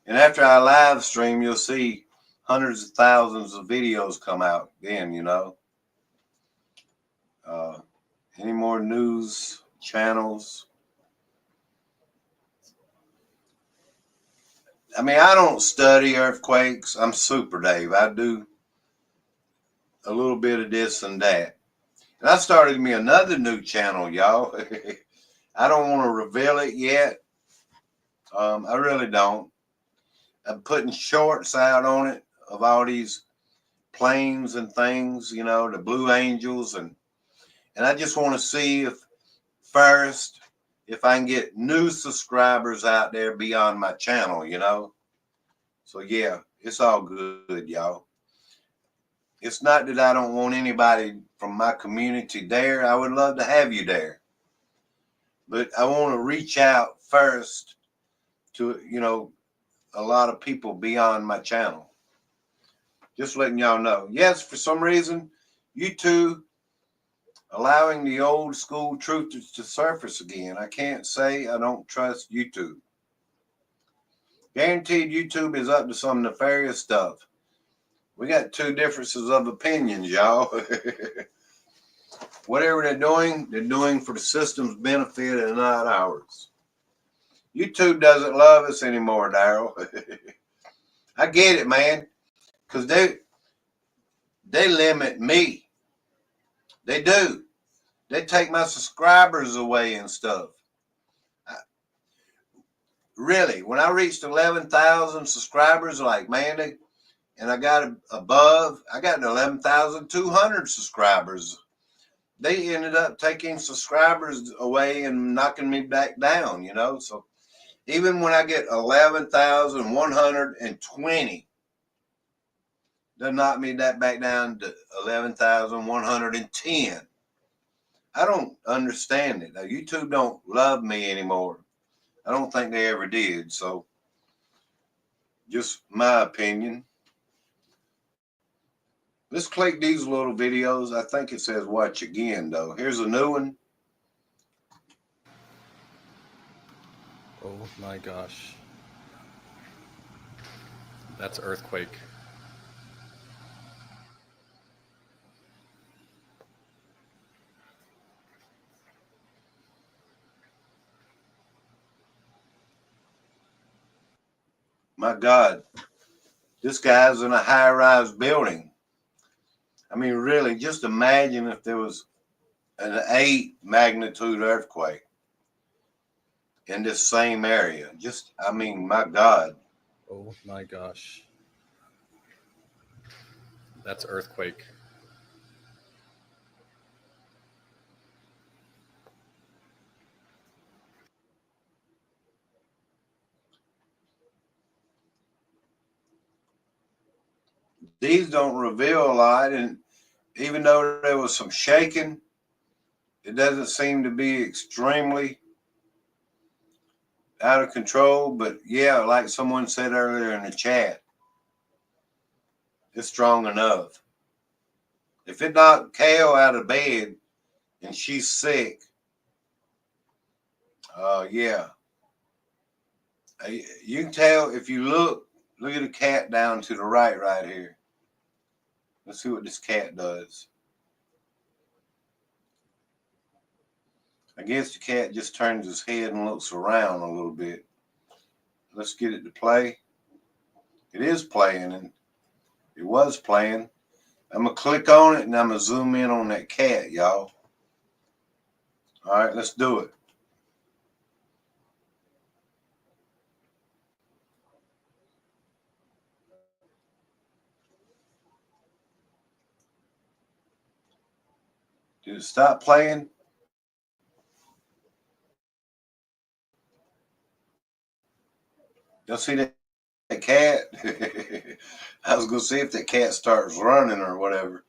Speaker 2: And after I live stream, you'll see hundreds of thousands of videos come out then, you know. Any more news channels? I mean, I don't study earthquakes. I'm Super Dave. I do a little bit of this and that. And I started me another new channel, y'all. I don't want to reveal it yet. I really don't. I'm putting shorts out on it of all these planes and things, you know, the Blue Angels. And I just want to see if I can get new subscribers out there beyond my channel, you know. So yeah, it's all good, y'all. It's not that I don't want anybody from my community there. I would love to have you there. But I want to reach out first to, you know, a lot of people beyond my channel. Just letting y'all know. Yes, for some reason, YouTube allowing the old school truthers to surface again. I can't say I don't trust YouTube. Guaranteed YouTube is up to some nefarious stuff. We got two differences of opinions, y'all. Whatever they're doing for the system's benefit and not ours. YouTube doesn't love us anymore, Daryl. I get it, man. Because they limit me. They do. They take my subscribers away and stuff. really, when I reached 11,000 subscribers like Mandy, and I got above, I got 11,200 subscribers. They ended up taking subscribers away and knocking me back down, you know. So even when I get 11,120, they knock me that back down to 11,110. I don't understand it. Now, YouTube don't love me anymore. I don't think they ever did. So just my opinion. Let's click these little videos. I think it says watch again, though. Here's a new one.
Speaker 10: Oh my gosh. That's earthquake.
Speaker 2: My God, this guy's in a high-rise building. I mean, really, just imagine if there was an 8 magnitude earthquake in this same area. Just, I mean, my God.
Speaker 10: Oh my gosh. That's earthquake.
Speaker 2: These don't reveal a lot, and even though there was some shaking, it doesn't seem to be extremely out of control. But yeah, like someone said earlier in the chat, it's strong enough. If it knocked Kale out of bed and she's sick, yeah. You can tell if you look at the cat down to the right here. Let's see what this cat does. I guess the cat just turns his head and looks around a little bit. Let's get it to play. It is playing, and it was playing. I'm going to click on it, and I'm going to zoom in on that cat, y'all. All right, let's do it. Did it stop playing? Y'all see that cat? I was going to see if that cat starts running or whatever.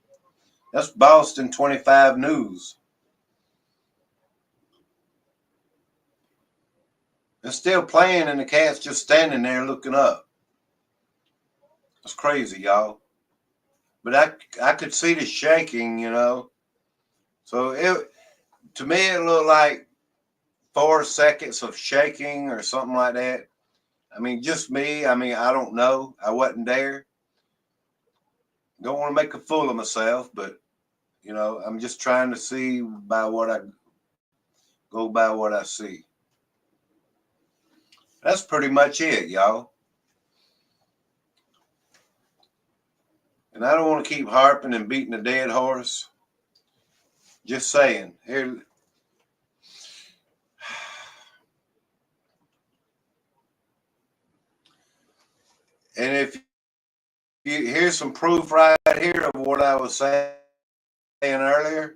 Speaker 2: That's Boston 25 News. It's still playing, and the cat's just standing there looking up. That's crazy, y'all. But I could see the shaking, you know. So to me, it looked like 4 seconds of shaking or something like that. I mean, just me. I mean, I don't know. I wasn't there. Don't want to make a fool of myself, but, you know, I'm just trying to see by what I see. That's pretty much it, y'all. And I don't want to keep harping and beating a dead horse. Just saying. Here. And if here's some proof right here of what I was saying earlier.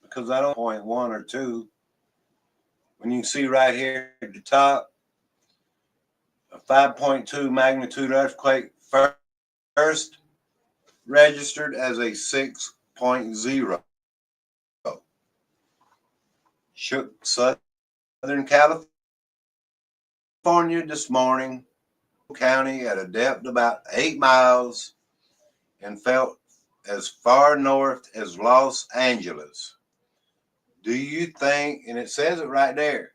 Speaker 2: Because I don't point 1 or 2. When you can see right here at the top, a 5.2 magnitude earthquake first registered as a 6.0. Shook Southern California this morning, County at a depth about 8 miles, and felt as far north as Los Angeles. Do you think, and it says it right there,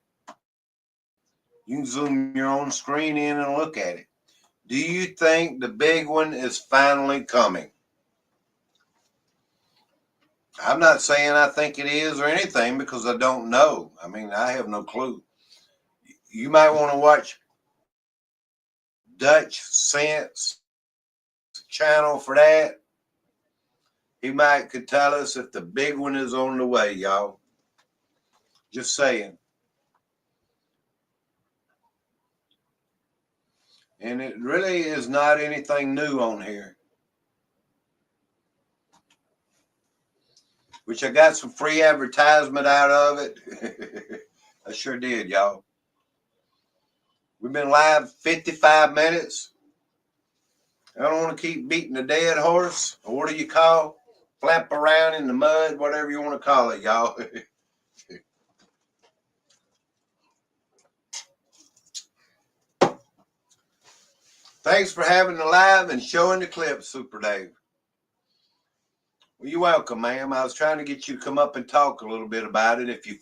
Speaker 2: you can zoom your own screen in and look at it. Do you think the big one is finally coming? I'm not saying I think it is or anything because I don't know. I mean, I have no clue. You might want to watch Dutch Sense channel for that. He could tell us if the big one is on the way, y'all. Just saying. And it really is not anything new on here. Which I got some free advertisement out of it. I sure did, y'all. We've been live 55 minutes. I don't want to keep beating a dead horse, or what do you call? Flap around in the mud, whatever you want to call it, y'all. Thanks for having the live and showing the clips, Super Dave. Well, you're welcome, ma'am. I was trying to get you to come up and talk a little bit about it. If you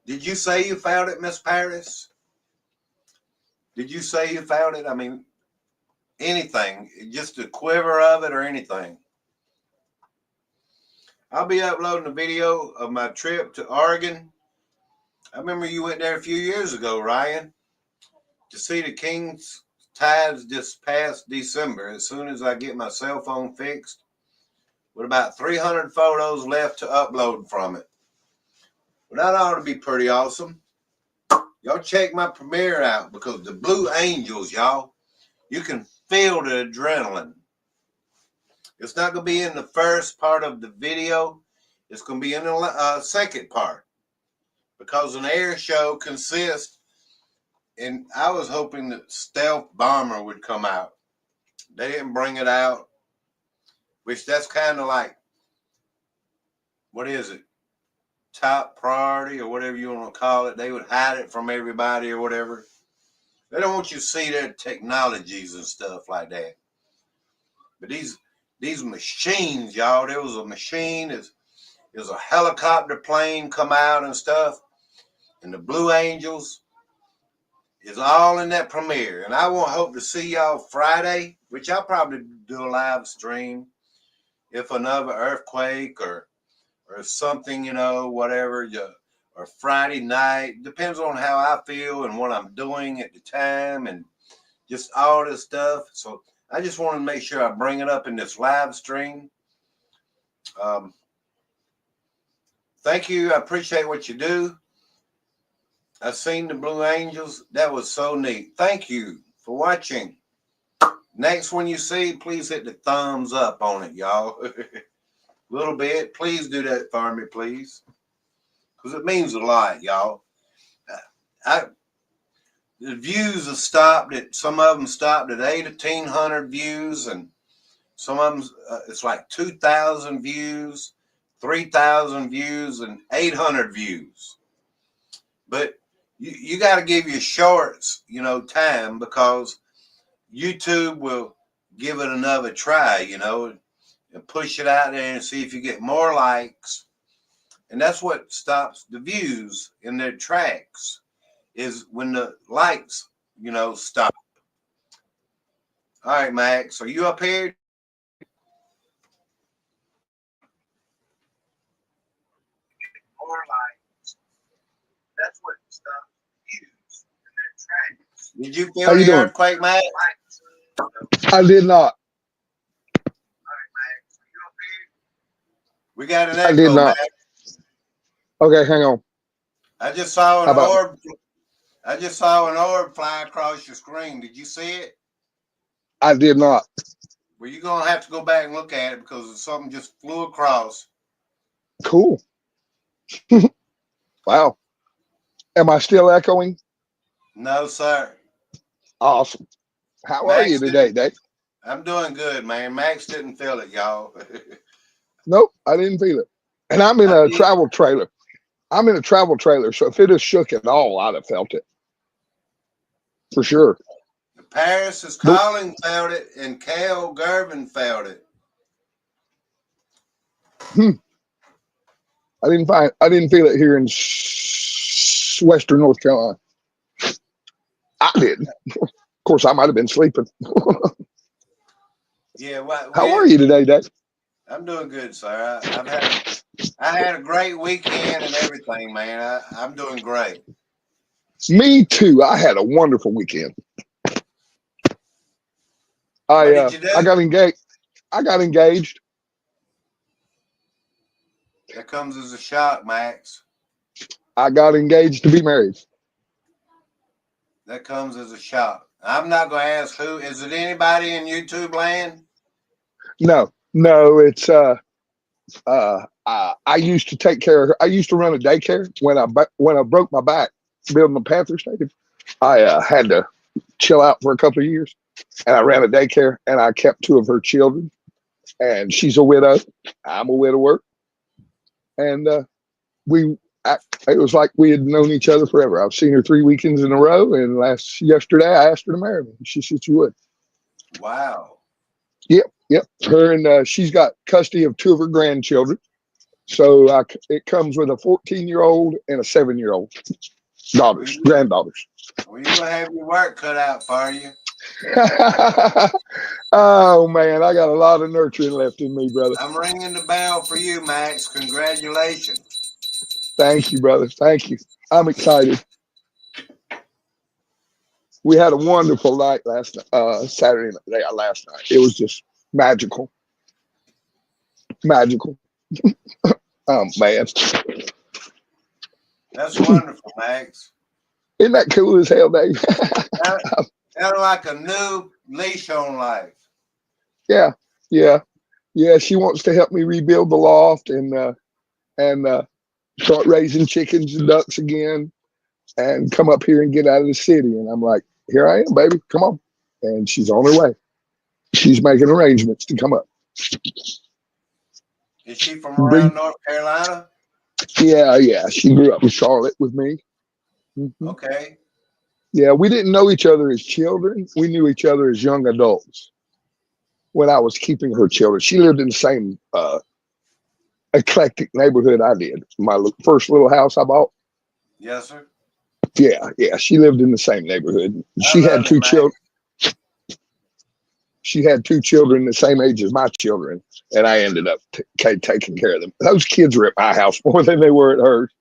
Speaker 2: did you say you found it, Miss Paris? Did you say you found it? I mean, anything, just a quiver of it or anything. I'll be uploading a video of my trip to Oregon. I remember you went there a few years ago, Ryan, to see the King's Tides this past December. As soon as I get my cell phone fixed, with about 300 photos left to upload from it. Well, that ought to be pretty awesome. Y'all check my premiere out, because the Blue Angels, y'all, you can feel the adrenaline. It's not going to be in the first part of the video. It's going to be in the second part, because an air show consists, and I was hoping that Stealth Bomber would come out. They didn't bring it out, which that's kind of like, what is it? Top priority or whatever you want to call it. They would hide it from everybody or whatever. They don't want you to see their technologies and stuff like that. But these machines, y'all, there was a machine, there's a helicopter plane come out and stuff, and the Blue Angels is all in that premiere. And I won't hope to see y'all Friday, which I'll probably do a live stream if another earthquake or something, you know, whatever, or Friday night. Depends on how I feel and what I'm doing at the time and just all this stuff. So I just want to make sure I bring it up in this live stream. Thank you. I appreciate what you do. I've seen the Blue Angels. That was so neat. Thank you for watching. Next one you see, please hit the thumbs up on it, y'all. Little bit. Please do that for me, please. Because it means a lot, y'all. The views have stopped at, some of them stopped at 1,800 views, and some of them, it's like 2,000 views, 3,000 views, and 800 views. But you got to give your shorts, you know, time, because YouTube will give it another try, you know, and push it out there and see if you get more likes. And that's what stops the views in their tracks, is when the likes, you know, stop. All right, Max, are you up here? More likes. That's what stops views in their tracks. Did you feel the earthquake, Max?
Speaker 11: I did not.
Speaker 2: We got an echo,
Speaker 11: I did not.
Speaker 2: Max.
Speaker 11: Okay, hang on.
Speaker 2: I just saw an orb. I just saw an orb fly across your screen. Did you see it?
Speaker 11: I did not.
Speaker 2: Well, you're gonna have to go back and look at it, because something just flew across.
Speaker 11: Cool. Wow. Am I still echoing?
Speaker 2: No, sir.
Speaker 11: Awesome. How
Speaker 2: Max
Speaker 11: are you today, Dave?
Speaker 2: I'm doing good, man. Max didn't feel it, y'all.
Speaker 11: Nope, I didn't feel it. And I'm in a travel trailer. I'm in a travel trailer, so if it has shook at all, I'd have felt it. For sure.
Speaker 2: Paris is calling, felt it, and Cal Gervin felt it.
Speaker 11: I didn't feel it here in Western North Carolina. I didn't. Of course, I might have been sleeping.
Speaker 2: Yeah.
Speaker 11: How are you today, Dave?
Speaker 2: I'm doing good, sir. I had a great weekend and everything, man. I'm doing great.
Speaker 11: Me too. I had a wonderful weekend.
Speaker 2: What did you do?
Speaker 11: I got engaged.
Speaker 2: That comes as a shock, Max.
Speaker 11: I got engaged to be married.
Speaker 2: That comes as a shock. I'm not going to ask who. Is it anybody in YouTube land?
Speaker 11: No, it's I used to take care of her. I used to run a daycare when I broke my back building the Panther Stadium. I had to chill out for a couple of years, and I ran a daycare, and I kept 2 of her children. And she's a widow. I'm a widower, and it was like we had known each other forever. I've seen her 3 weekends in a row, and yesterday I asked her to marry me. She said she would.
Speaker 2: Wow.
Speaker 11: Yep. Her and she's got custody of 2 of her grandchildren. So it comes with a 14-year-old and a 7-year-old granddaughters.
Speaker 2: Well, you're gonna have your work cut out for you.
Speaker 11: Oh man, I got a lot of nurturing left in me, brother.
Speaker 2: I'm ringing the bell for you, Max. Congratulations.
Speaker 11: Thank you, brother. Thank you. I'm excited. We had a wonderful night Saturday night. Last night. It was just magical. Oh man.
Speaker 2: That's wonderful, Max.
Speaker 11: Isn't that cool as hell, Dave?
Speaker 2: Kind of like a new leash on life.
Speaker 11: Yeah. She wants to help me rebuild the loft and start raising chickens and ducks again, and come up here and get out of the city. And I'm like, here I am, baby. Come on. And she's on her way. She's making arrangements to come up.
Speaker 2: Is she from around North Carolina?
Speaker 11: Yeah. She grew up in Charlotte with me. Mm-hmm.
Speaker 2: Okay.
Speaker 11: Yeah, we didn't know each other as children. We knew each other as young adults when I was keeping her children. She lived in the same eclectic neighborhood I did. My first little house I bought.
Speaker 2: Yes, sir.
Speaker 11: Yeah. She lived in the same neighborhood. She had 2 children. She had 2 children the same age as my children, and I ended up taking care of them. Those kids were at my house more than they were at hers.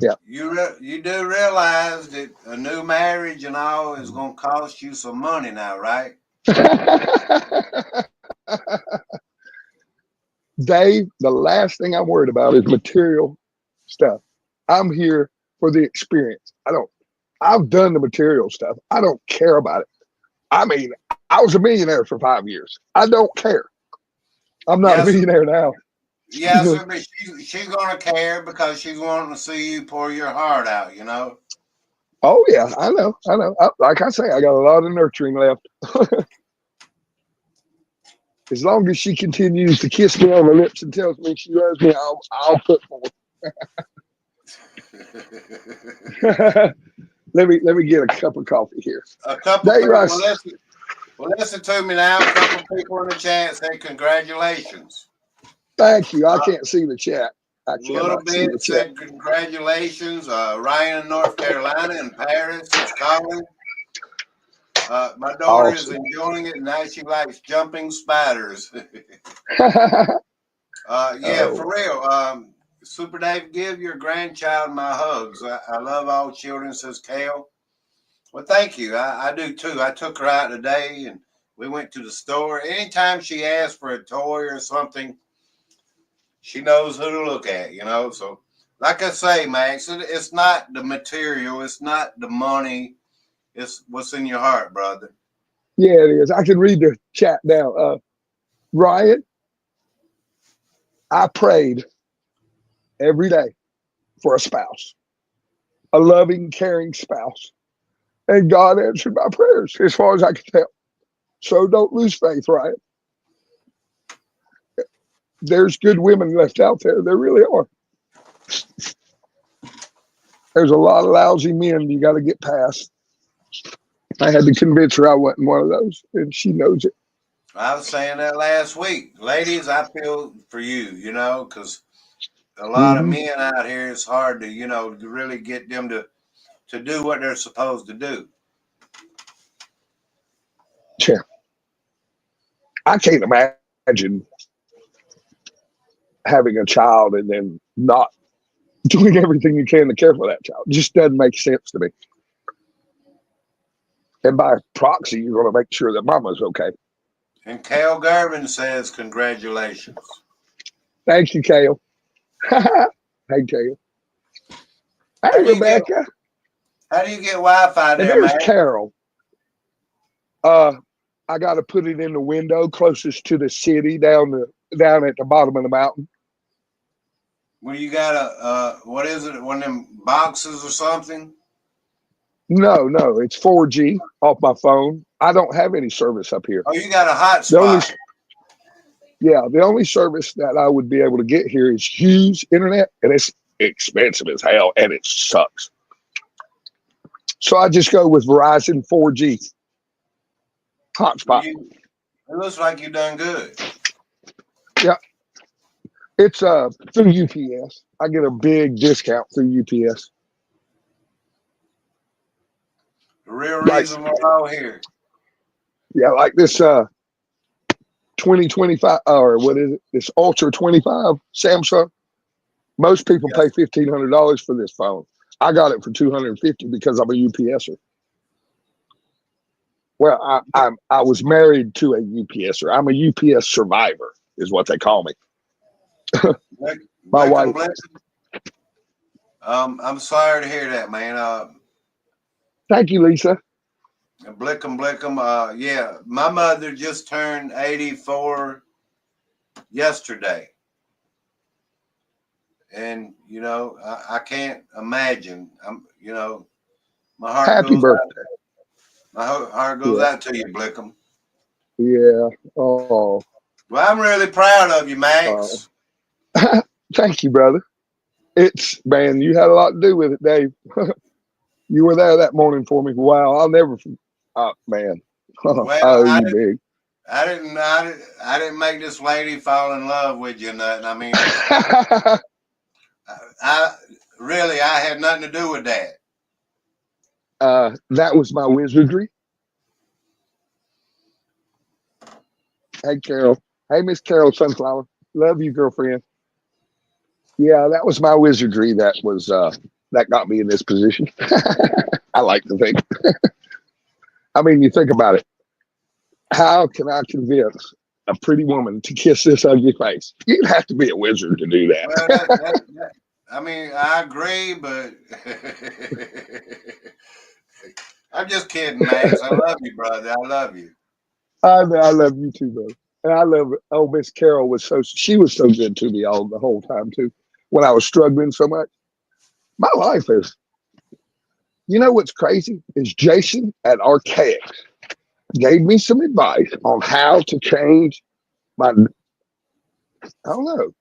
Speaker 11: Yeah.
Speaker 2: You do realize that a new marriage and all is going to cost you some money now, right?
Speaker 11: Dave, the last thing I'm worried about is material stuff. I'm here for the experience. I've done the material stuff. I don't care about it. I mean, I was a millionaire for 5 years. I don't care. I'm not a millionaire now.
Speaker 2: Yes, sir, but she's going to care because she's wanting to see you pour your heart out, you know?
Speaker 11: Oh, yeah, I know. Like I say, I got a lot of nurturing left. As long as she continues to kiss me on the lips and tells me she loves me, I'll put forth. Let me get a cup of coffee here.
Speaker 2: A couple of people, listen to me now. A couple of people in the chat say congratulations.
Speaker 11: Thank you. I can't see the chat.
Speaker 2: A little bit said congratulations. Ryan in North Carolina and Paris is calling. My daughter is enjoying it, and now she likes jumping spiders. For real. Super Dave, give your grandchild my hugs. I love all children, says Kale. Well, thank you. I do too. I took her out today and we went to the store. Anytime she asks for a toy or something, she knows who to look at, you know. So, like I say, Max, it's not the material, it's not the money, it's what's in your heart, brother.
Speaker 11: Yeah, it is. I can read the chat now. Ryan, I prayed every day for a spouse, a loving, caring spouse. And God answered my prayers as far as I can tell. So don't lose faith, Ryan. There's good women left out there. There really are. There's a lot of lousy men you got to get past. I had to convince her I wasn't one of those, and she knows it.
Speaker 2: I was saying that last week. Ladies, I feel for you, you know, because a lot of men out here, it's hard to, you know, to really get them to do what they're supposed to do.
Speaker 11: Yeah. I can't imagine having a child and then not doing everything you can to care for that child. It just doesn't make sense to me. And by proxy, you're going to make sure that mama's okay.
Speaker 2: And Kale Garvin says, congratulations.
Speaker 11: Thank you, Kale. Hey, Kale. Hey, Rebecca.
Speaker 2: How do you get Wi-Fi
Speaker 11: And
Speaker 2: there,
Speaker 11: there's
Speaker 2: man?
Speaker 11: Carol. I got to put it in the window closest to the city down at the bottom of the mountain.
Speaker 2: Well, you got what is it? One of them boxes or something?
Speaker 11: No, it's 4G off my phone. I don't have any service up here.
Speaker 2: Oh, you got a
Speaker 11: The only,
Speaker 2: hotspot.
Speaker 11: the only service that I would be able to get here is Hughes Internet, and it's expensive as hell, and it sucks. So I just go with Verizon 4G hotspot.
Speaker 2: It looks like you've done good.
Speaker 11: Yeah, it's through UPS. I get a big discount through UPS.
Speaker 2: The real reason we're all here.
Speaker 11: Yeah, like this 2025 or what is it? This Ultra 25 Samsung. Most people pay $1,500 for this phone. I got it for $250 because I'm a UPSer. Well, I was married to a UPSer. I'm a UPS survivor, is what they call me. My wife.
Speaker 2: I'm sorry to hear that, man.
Speaker 11: Thank you, Lisa.
Speaker 2: Blickum. Yeah, my mother just turned 84 yesterday. And, I can't imagine. My heart
Speaker 11: Happy
Speaker 2: goes
Speaker 11: birthday.
Speaker 2: out. My heart goes out to you, Blickum.
Speaker 11: Yeah. Oh.
Speaker 2: Well, I'm really proud of you, Max.
Speaker 11: Thank you, brother. Man, you had a lot to do with it, Dave. You were there that morning for me. Wow, I'll never. Oh man.
Speaker 2: Well,
Speaker 11: You big.
Speaker 2: I didn't make this lady fall in love with you or nothing. I mean, I had nothing to do with that.
Speaker 11: That was my wizardry. Hey, Carol. Hey, Miss Carol Sunflower. Love you, girlfriend. Yeah, that was my wizardry. That got me in this position. I like to think. I mean, you think about it. How can I convince a pretty woman to kiss this ugly face? You'd have to be a wizard to do that.
Speaker 2: Well, I mean, I agree, but I'm just kidding, Max. I love you, brother. I love you.
Speaker 11: I love you too, brother. And I love it. Oh, Miss Carol she was so good to me the whole time too. When I was struggling so much. My life is, what's crazy is Jason at Archaics gave me some advice on how to change I don't know.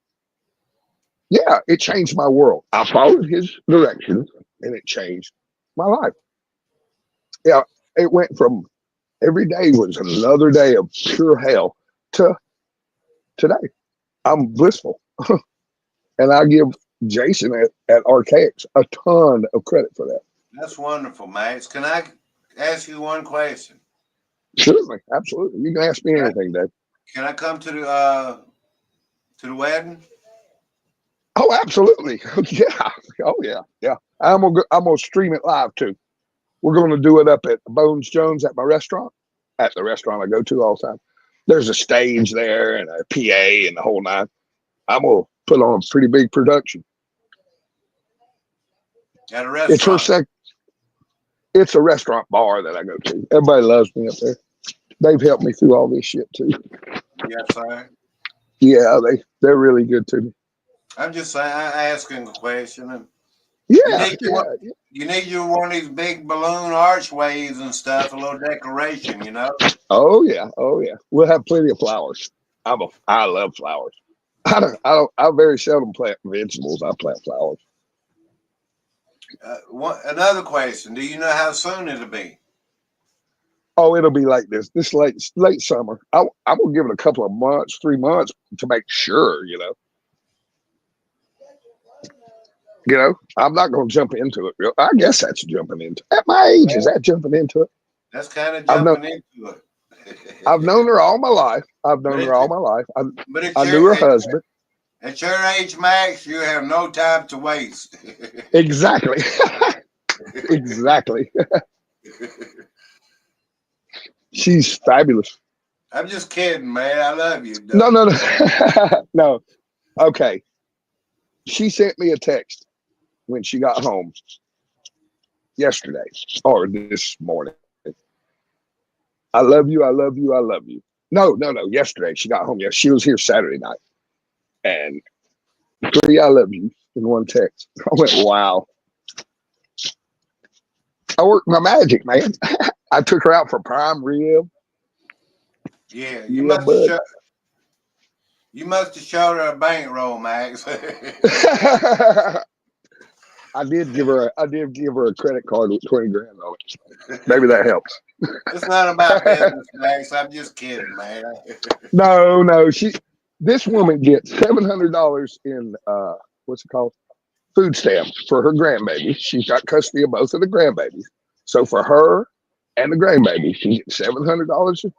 Speaker 11: Yeah, it changed my world. I followed his directions and it changed my life. Yeah, it went from every day was another day of pure hell to today. I'm blissful. And I give Jason at Archaics a ton of credit for that.
Speaker 2: That's wonderful, Max. Can I ask you one question?
Speaker 11: Certainly, absolutely. You can ask me anything, Dave.
Speaker 2: Can I come to the wedding?
Speaker 11: Oh, absolutely. Yeah. Oh, yeah. I'm gonna stream it live too. We're gonna do it up at Bones Jones at my restaurant, at the restaurant I go to all the time. There's a stage there and a PA and the whole nine. I'm gonna put on a pretty big production.
Speaker 2: At a restaurant.
Speaker 11: It's a restaurant bar that I go to. Everybody loves me up there. They've helped me through all this shit too.
Speaker 2: Yes, sir.
Speaker 11: Yeah, they're really good to me.
Speaker 2: I'm just saying, I'm asking a question. And
Speaker 11: yeah,
Speaker 2: you need your one of these big balloon archways and stuff, a little decoration,
Speaker 11: Oh yeah. We'll have plenty of flowers. I love flowers. I very seldom plant vegetables. I plant flowers.
Speaker 2: Another question: do you know how soon it'll be?
Speaker 11: Oh, it'll be like this late summer. I'm gonna give it a couple of months, 3 months to make sure. I'm not gonna jump into it. I guess that's jumping into it. At my age, is that jumping into it?
Speaker 2: That's kind of jumping into it.
Speaker 11: I've known her all my life. I knew her husband.
Speaker 2: At your age, Max, you have no time to waste.
Speaker 11: Exactly. Exactly. She's fabulous.
Speaker 2: I'm just kidding, man. I love you.
Speaker 11: No. No. Okay. She sent me a text when she got home. yesterday or this morning. I love you. I love you. I love you. No. Yesterday she got home. Yeah, she was here Saturday night, and 3 I love you in one text. I went, wow. I worked my magic, man. I took her out for prime rib.
Speaker 2: Yeah,
Speaker 11: Yeah,
Speaker 2: you must have showed her a bankroll, Max.
Speaker 11: I did give her a credit card with 20 grand on it. Maybe that helps.
Speaker 2: It's not about business, Max. I'm just kidding, man.
Speaker 11: No. This woman gets $700 in what's it called? Food stamps for her grandbaby. She's got custody of both of the grandbabies. So for her and the grandbaby, she gets $700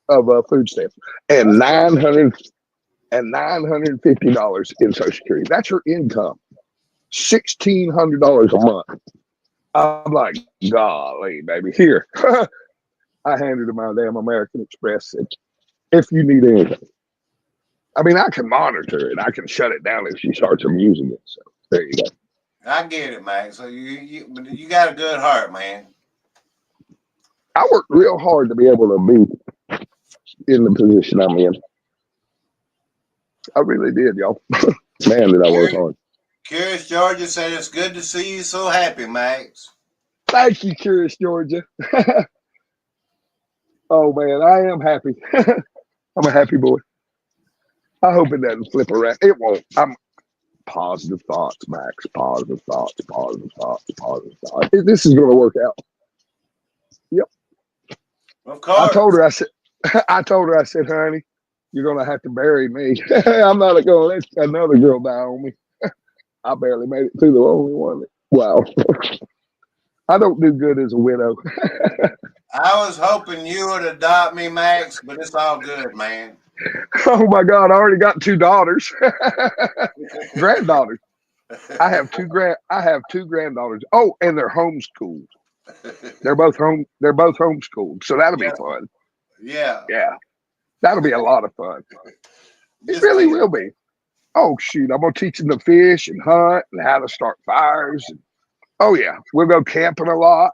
Speaker 11: of food stamps and $950 in Social Security. That's her income. $1,600 a month. I'm like, golly, baby. Here. I handed her my damn American Express. And if you need anything. I mean, I can monitor it. I can shut it down if she starts abusing it. So there you go.
Speaker 2: I get it, Max. So you got a good heart, man.
Speaker 11: I worked real hard to be able to be in the position I'm in. I really did, y'all. Man, did I work hard.
Speaker 2: Curious Georgia said it's good to see you so happy, Max.
Speaker 11: Thank you, Curious Georgia. Oh, man, I am happy. I'm a happy boy. I hope it doesn't flip around. It won't. I'm positive thoughts, Max. Positive thoughts. This is going to work out. Yep.
Speaker 2: Of course.
Speaker 11: I told her, I said, honey, you're going to have to bury me. I'm not going to let another girl die on me. I barely made it through the only one. Wow. I don't do good as a widow.
Speaker 2: I was hoping you would adopt me, Max, but it's all good, man.
Speaker 11: Oh my God! I already got 2 daughters, granddaughters. I have two granddaughters. Oh, and they're homeschooled. They're both homeschooled, so that'll be fun.
Speaker 2: Yeah,
Speaker 11: that'll be a lot of fun. It really will be. Oh shoot! I'm gonna teach them to fish and hunt and how to start fires. Oh yeah, we'll go camping a lot.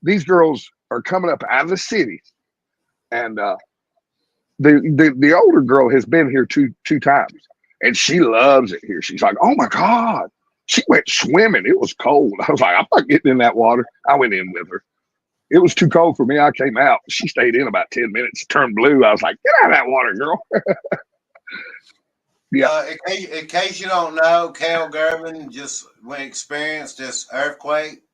Speaker 11: These girls are coming up out of the city, and the older girl has been here two times, and she loves it here. She's like, oh my God. She went swimming. It was cold. I was like, I'm not getting in that water. I went in with her. It was too cold for me. I came out. She stayed in about 10 minutes, turned blue. I was like, get out of that water, girl. Yeah.
Speaker 2: In case you don't know, Cal Gervin just experienced this earthquake.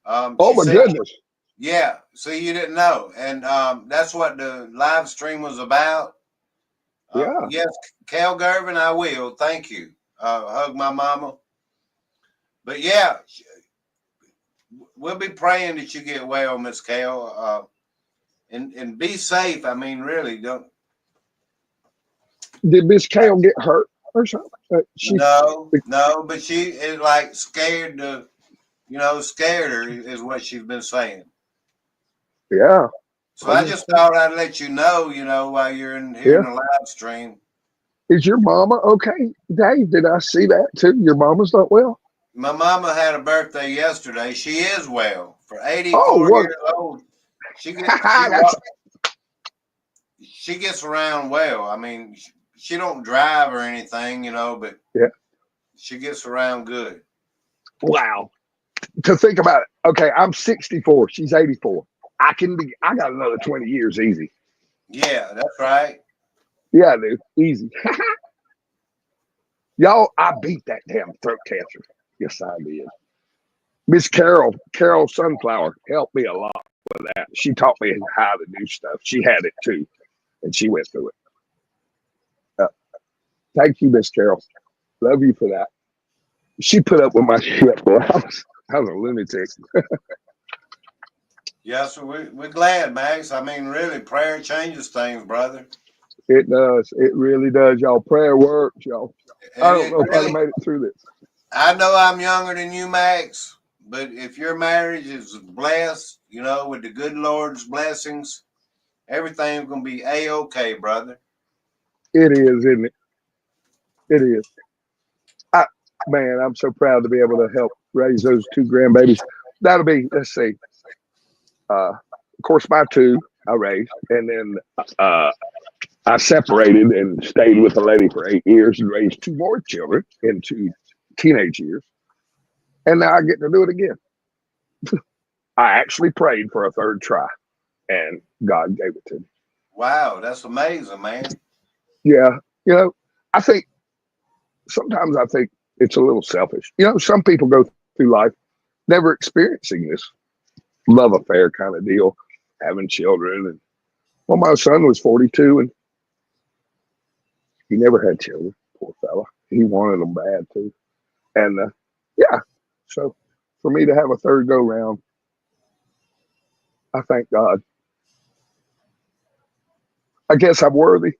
Speaker 11: Oh my goodness.
Speaker 2: Yeah, so you didn't know, and that's what the live stream was about. Yes, Cal Gervin, I will. Thank you. Hug my mama. But yeah, we'll be praying that you get well, Miss Cal, and be safe. I mean, really, don't.
Speaker 11: Did Miss Cal get hurt or something?
Speaker 2: No, but she is like scared to, scared her is what she's been saying.
Speaker 11: Yeah.
Speaker 2: So I just thought I'd let you know, while you're in the live stream.
Speaker 11: Is your mama okay, Dave? Did I see that too? Your mama's not well?
Speaker 2: My mama had a birthday yesterday. She is well for 84 years old. She gets around well. I mean, she don't drive or anything, but she gets around good.
Speaker 11: Wow. To think about it. Okay, I'm 64. She's 84. I got another 20 years easy.
Speaker 2: Yeah, that's right.
Speaker 11: Yeah, dude. Easy. Y'all, I beat that damn throat cancer. Yes, I did. Miss Carol Sunflower helped me a lot with that. She taught me how to do stuff. She had it too, and she went through it. Thank you, Miss Carol. Love you for that. She put up with my shit, boy. I was a lunatic.
Speaker 2: Yes, we're glad, Max. I mean, really, prayer changes things, brother.
Speaker 11: It does. It really does, y'all. Prayer works, y'all. I don't know if I'd have made it through this.
Speaker 2: I know I'm younger than you, Max, but if your marriage is blessed, with the good Lord's blessings, everything's going to be A-okay, brother.
Speaker 11: It is, isn't it? It is. Man, I'm so proud to be able to help raise those two grandbabies. That'll be, let's see. Of course, my two I raised, and then I separated and stayed with a lady for 8 years and raised two more children into teenage years. And now I get to do it again. I actually prayed for a third try, and God gave it to me.
Speaker 2: Wow, that's amazing, man.
Speaker 11: Yeah, I think sometimes it's a little selfish. Some people go through life never experiencing this love affair kind of deal, having children. And well, my son was 42 and he never had children. Poor fella. He wanted them bad too. And yeah, so for me to have a third go round, I thank God. I guess I'm worthy.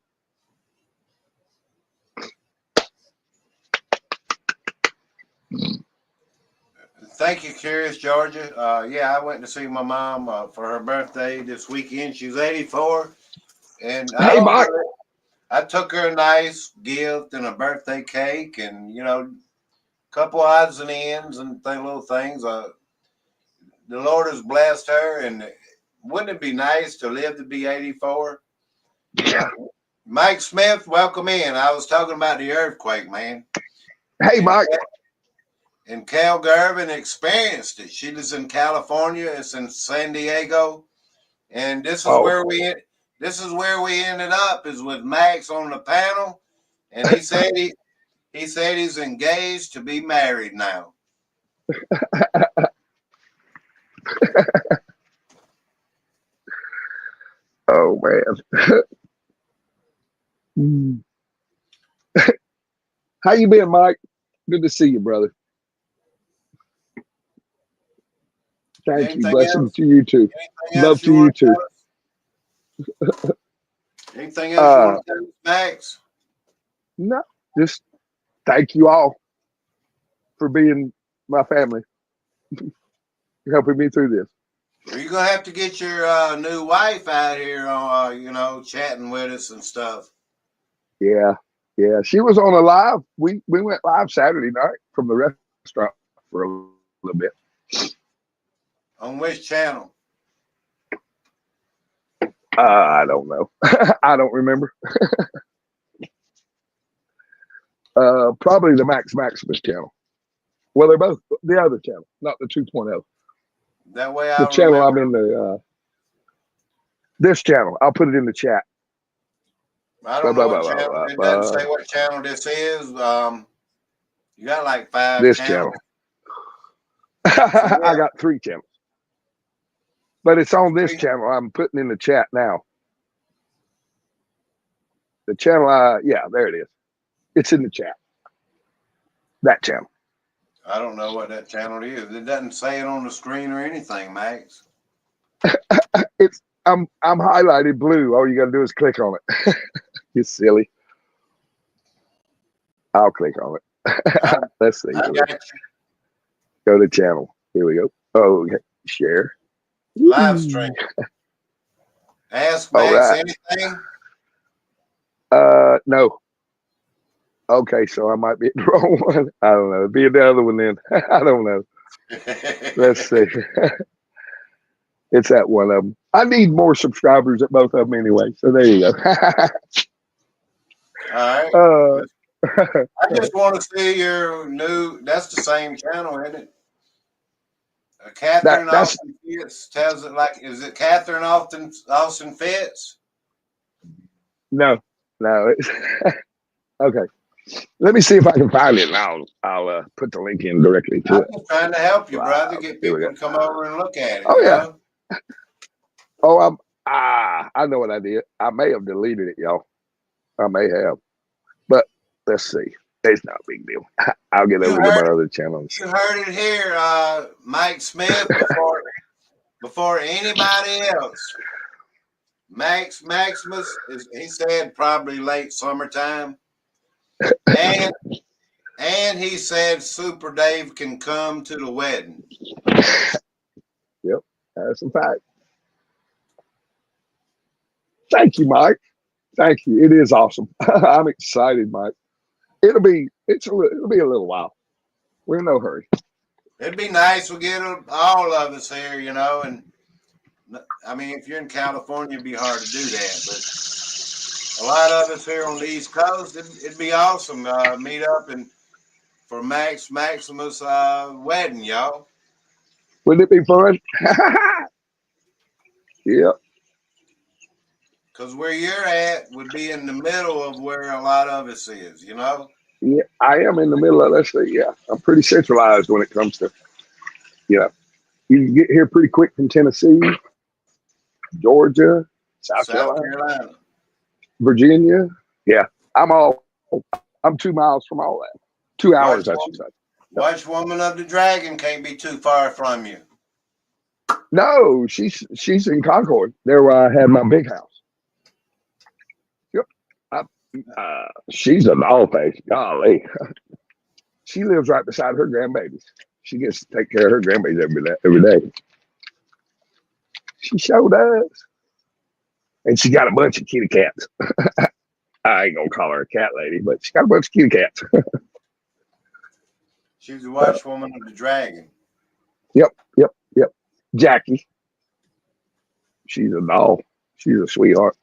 Speaker 2: Thank you, Curious Georgia. Yeah, I went to see my mom for her birthday this weekend. She's 84. And
Speaker 11: Hey, Mike.
Speaker 2: I took her a nice gift and a birthday cake and, a couple odds and ends and little things. The Lord has blessed her, and wouldn't it be nice to live to be 84?
Speaker 11: Yeah.
Speaker 2: Mike Smith, welcome in. I was talking about the earthquake, man.
Speaker 11: Hey, Mike.
Speaker 2: And Cal Gervin experienced it. She lives in California. It's in San Diego. And this is where we ended up, is with Max on the panel. And he said he's engaged to be married now.
Speaker 11: Oh man. How you been, Mike? Good to see you, brother. Thank you. Blessings to you too. Love to you too.
Speaker 2: Anything else you want to do, Max?
Speaker 11: No, just thank you all for being my family. You're helping me through this.
Speaker 2: Are you gonna have to get your new wife out here on chatting with us and stuff?
Speaker 11: Yeah. She was on a live. We went live Saturday night from the restaurant for a little bit.
Speaker 2: On which channel?
Speaker 11: I don't know. I don't remember. Probably the Max Maximus channel. Well, they're both the other channel, not the 2.0.
Speaker 2: That way,
Speaker 11: the channel remember. I'm in the this channel. I'll put it in the chat.
Speaker 2: I don't know what channel. It doesn't say what channel this is. You got like 5
Speaker 11: this
Speaker 2: channels.
Speaker 11: I got 3 channels. But it's on this channel I'm putting in the chat now. The channel, yeah, there it is. It's in the chat. That channel.
Speaker 2: I don't know what that channel is. It doesn't say it on the screen or anything, Max.
Speaker 11: I'm highlighted blue. All you got to do is click on it. You silly. I'll click on it. Let's see. Go to channel. Here we go. Oh, okay. Share.
Speaker 2: Live stream. Ask Max anything?
Speaker 11: No. Okay, so I might be the wrong one. I don't know. Be the other one then. I don't know. Let's see. It's that one of them. I need more subscribers at both of them anyway. So there you go.
Speaker 2: All right. I just want to see your new. That's the same channel, isn't it? Catherine Austin Fitz tells it like. Is it Catherine Austin Fitz?
Speaker 11: No. It's okay. Let me see if I can find it, and I'll put the link in directly to it.
Speaker 2: I'm just trying to help you, brother. Get people to come over and look at it.
Speaker 11: Oh yeah. Oh, I know what I did. I may have deleted it, y'all. I may have, but let's see. It's not a big deal. I'll get over to my other channels.
Speaker 2: You heard it here, Mike Smith, before anybody else. Max Maximus he said probably late summertime. And he said Super Dave can come to the wedding.
Speaker 11: Yep, that's a fact. Thank you, Mike. Thank you. It is awesome. I'm excited, Mike. It'll be a little while. We're in no hurry.
Speaker 2: It'd be nice to get all of us here, you know, and I mean, if you're in California, it'd be hard to do that, but a lot of us here on the East Coast, it'd be awesome. Meet up and for Maximus wedding, y'all.
Speaker 11: Wouldn't it be fun? Yeah.
Speaker 2: Because where you're at would be in the middle of where a lot of us is, you know?
Speaker 11: Yeah, I am in the middle of this thing. Yeah, I'm pretty centralized when it comes to, you know, you can get here pretty quick from Tennessee, Georgia, South Carolina, Virginia. Yeah, I'm 2 miles from all that. 2 hours, I should say.
Speaker 2: Watch Woman of the Dragon can't be too far from you.
Speaker 11: No, she's in Concord. There where I had my big house. Yep. She's a doll face. Golly. She lives right beside her grandbabies. She gets to take care of her grandbabies every day. She sure does. And she got a bunch of kitty cats. I ain't gonna call her a cat lady, but she got a bunch of kitty cats.
Speaker 2: She's the Watch Woman of the Dragon.
Speaker 11: Yep. Jackie. She's a doll. She's a sweetheart.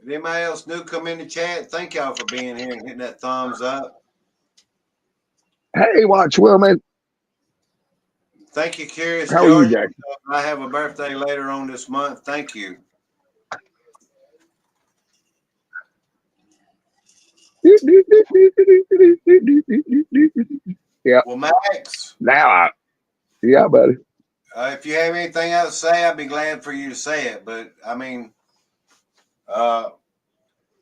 Speaker 2: If anybody else new come in the chat, thank y'all for being here and hitting that thumbs up.
Speaker 11: Hey, Watch Woman.
Speaker 2: Thank you, Curious
Speaker 11: How
Speaker 2: George.
Speaker 11: are you, Jackie?
Speaker 2: I have a birthday later on this month. Thank you.
Speaker 11: Yeah.
Speaker 2: Well, Max.
Speaker 11: Yeah, buddy.
Speaker 2: If you have anything else to say, I'd be glad for you to say it. But I mean,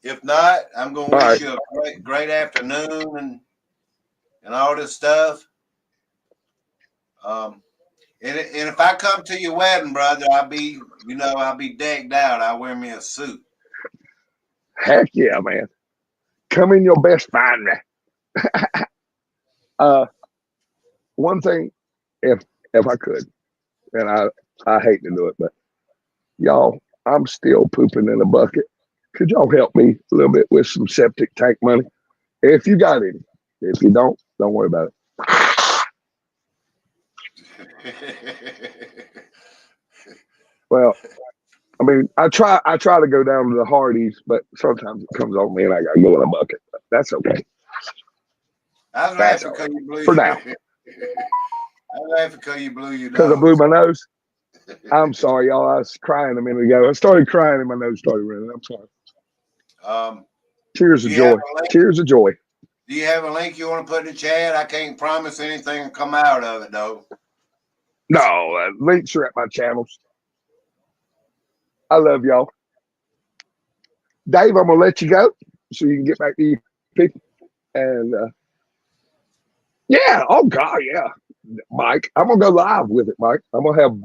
Speaker 2: if not, I'm going to wish you a great afternoon and all this stuff. And if I come to your wedding, brother, I'll be decked out. I'll wear me a suit.
Speaker 11: Heck yeah, man. Come in your best finery. One thing, if I could, and I hate to do it, but y'all, I'm still pooping in a bucket. Could y'all help me a little bit with some septic tank money? If you got any. If you don't worry about it. Well, I mean, I try to go down to the Hardee's, but sometimes it comes on me and I gotta go in a bucket. But that's okay.
Speaker 2: I was laughing because you blew
Speaker 11: for now.
Speaker 2: I was laughing because you blew your nose.
Speaker 11: Because I blew my nose. I'm sorry, y'all. I was crying a minute ago. I started crying and my nose started running. I'm sorry. Tears of joy. Tears of joy.
Speaker 2: Do you have a link you want to put in the chat? I can't promise anything will come out of it, though.
Speaker 11: No, links are at my channels. I love y'all. Dave, I'm going to let you go so you can get back to you people. And yeah, oh God, yeah. Mike, I'm going to go live with it, Mike. I'm going to have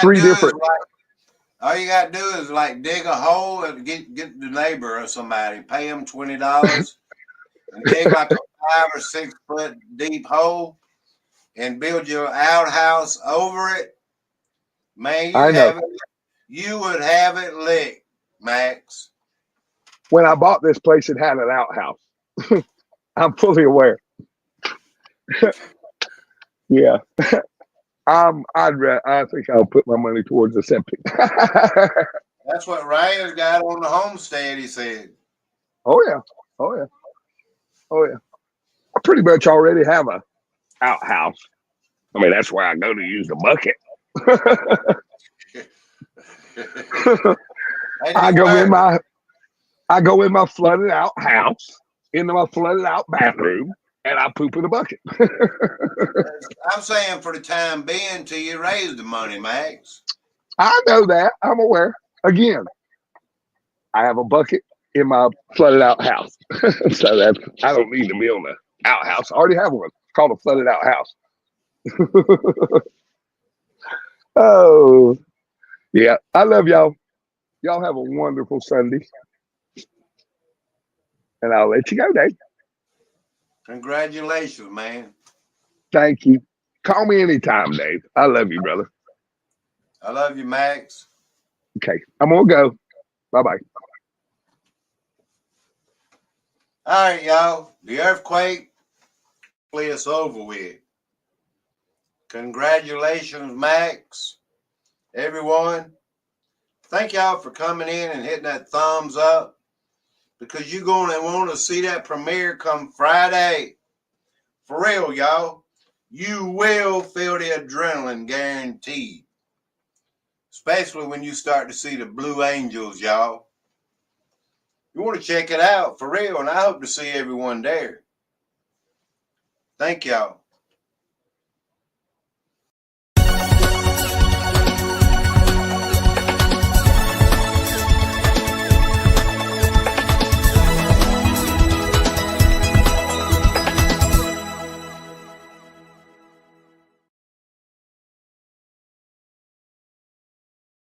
Speaker 11: 3 different.
Speaker 2: All you got to do is like dig a hole and get the neighbor or somebody, pay them $20 and dig like a 5 or 6 foot deep hole and build your outhouse over it. Man, you would have it lit, Max.
Speaker 11: When I bought this place, it had an outhouse. I'm fully aware. Yeah. I think I'll put my money towards the septic.
Speaker 2: That's what Ryan's got on the homestead, he said.
Speaker 11: Oh yeah. I pretty much already have a outhouse. I mean, that's where I go to use the bucket. I go in my flooded out house, into my flooded out bathroom, and I poop in a bucket.
Speaker 2: I'm saying for the time being till you raise the money, Max.
Speaker 11: I know that. I'm aware. Again, I have a bucket in my flooded out house. So that I don't need to build an outhouse. I already have one. It's called a flooded out house. Oh, yeah. I love y'all. Y'all have a wonderful Sunday. And I'll let you go, Dave.
Speaker 2: Congratulations, man.
Speaker 11: Thank you. Call me anytime, Dave. I love you, brother.
Speaker 2: I love you, Max.
Speaker 11: Okay. I'm going to go. Bye-bye.
Speaker 2: All right, y'all. The earthquake hopefully it's over with. Congratulations, Max. Everyone, thank y'all for coming in and hitting that thumbs up, because you're going to want to see that premiere come Friday. For real, y'all. You will feel the adrenaline, guaranteed. Especially when you start to see the Blue Angels, y'all. You want to check it out, for real, and I hope to see everyone there. Thank y'all.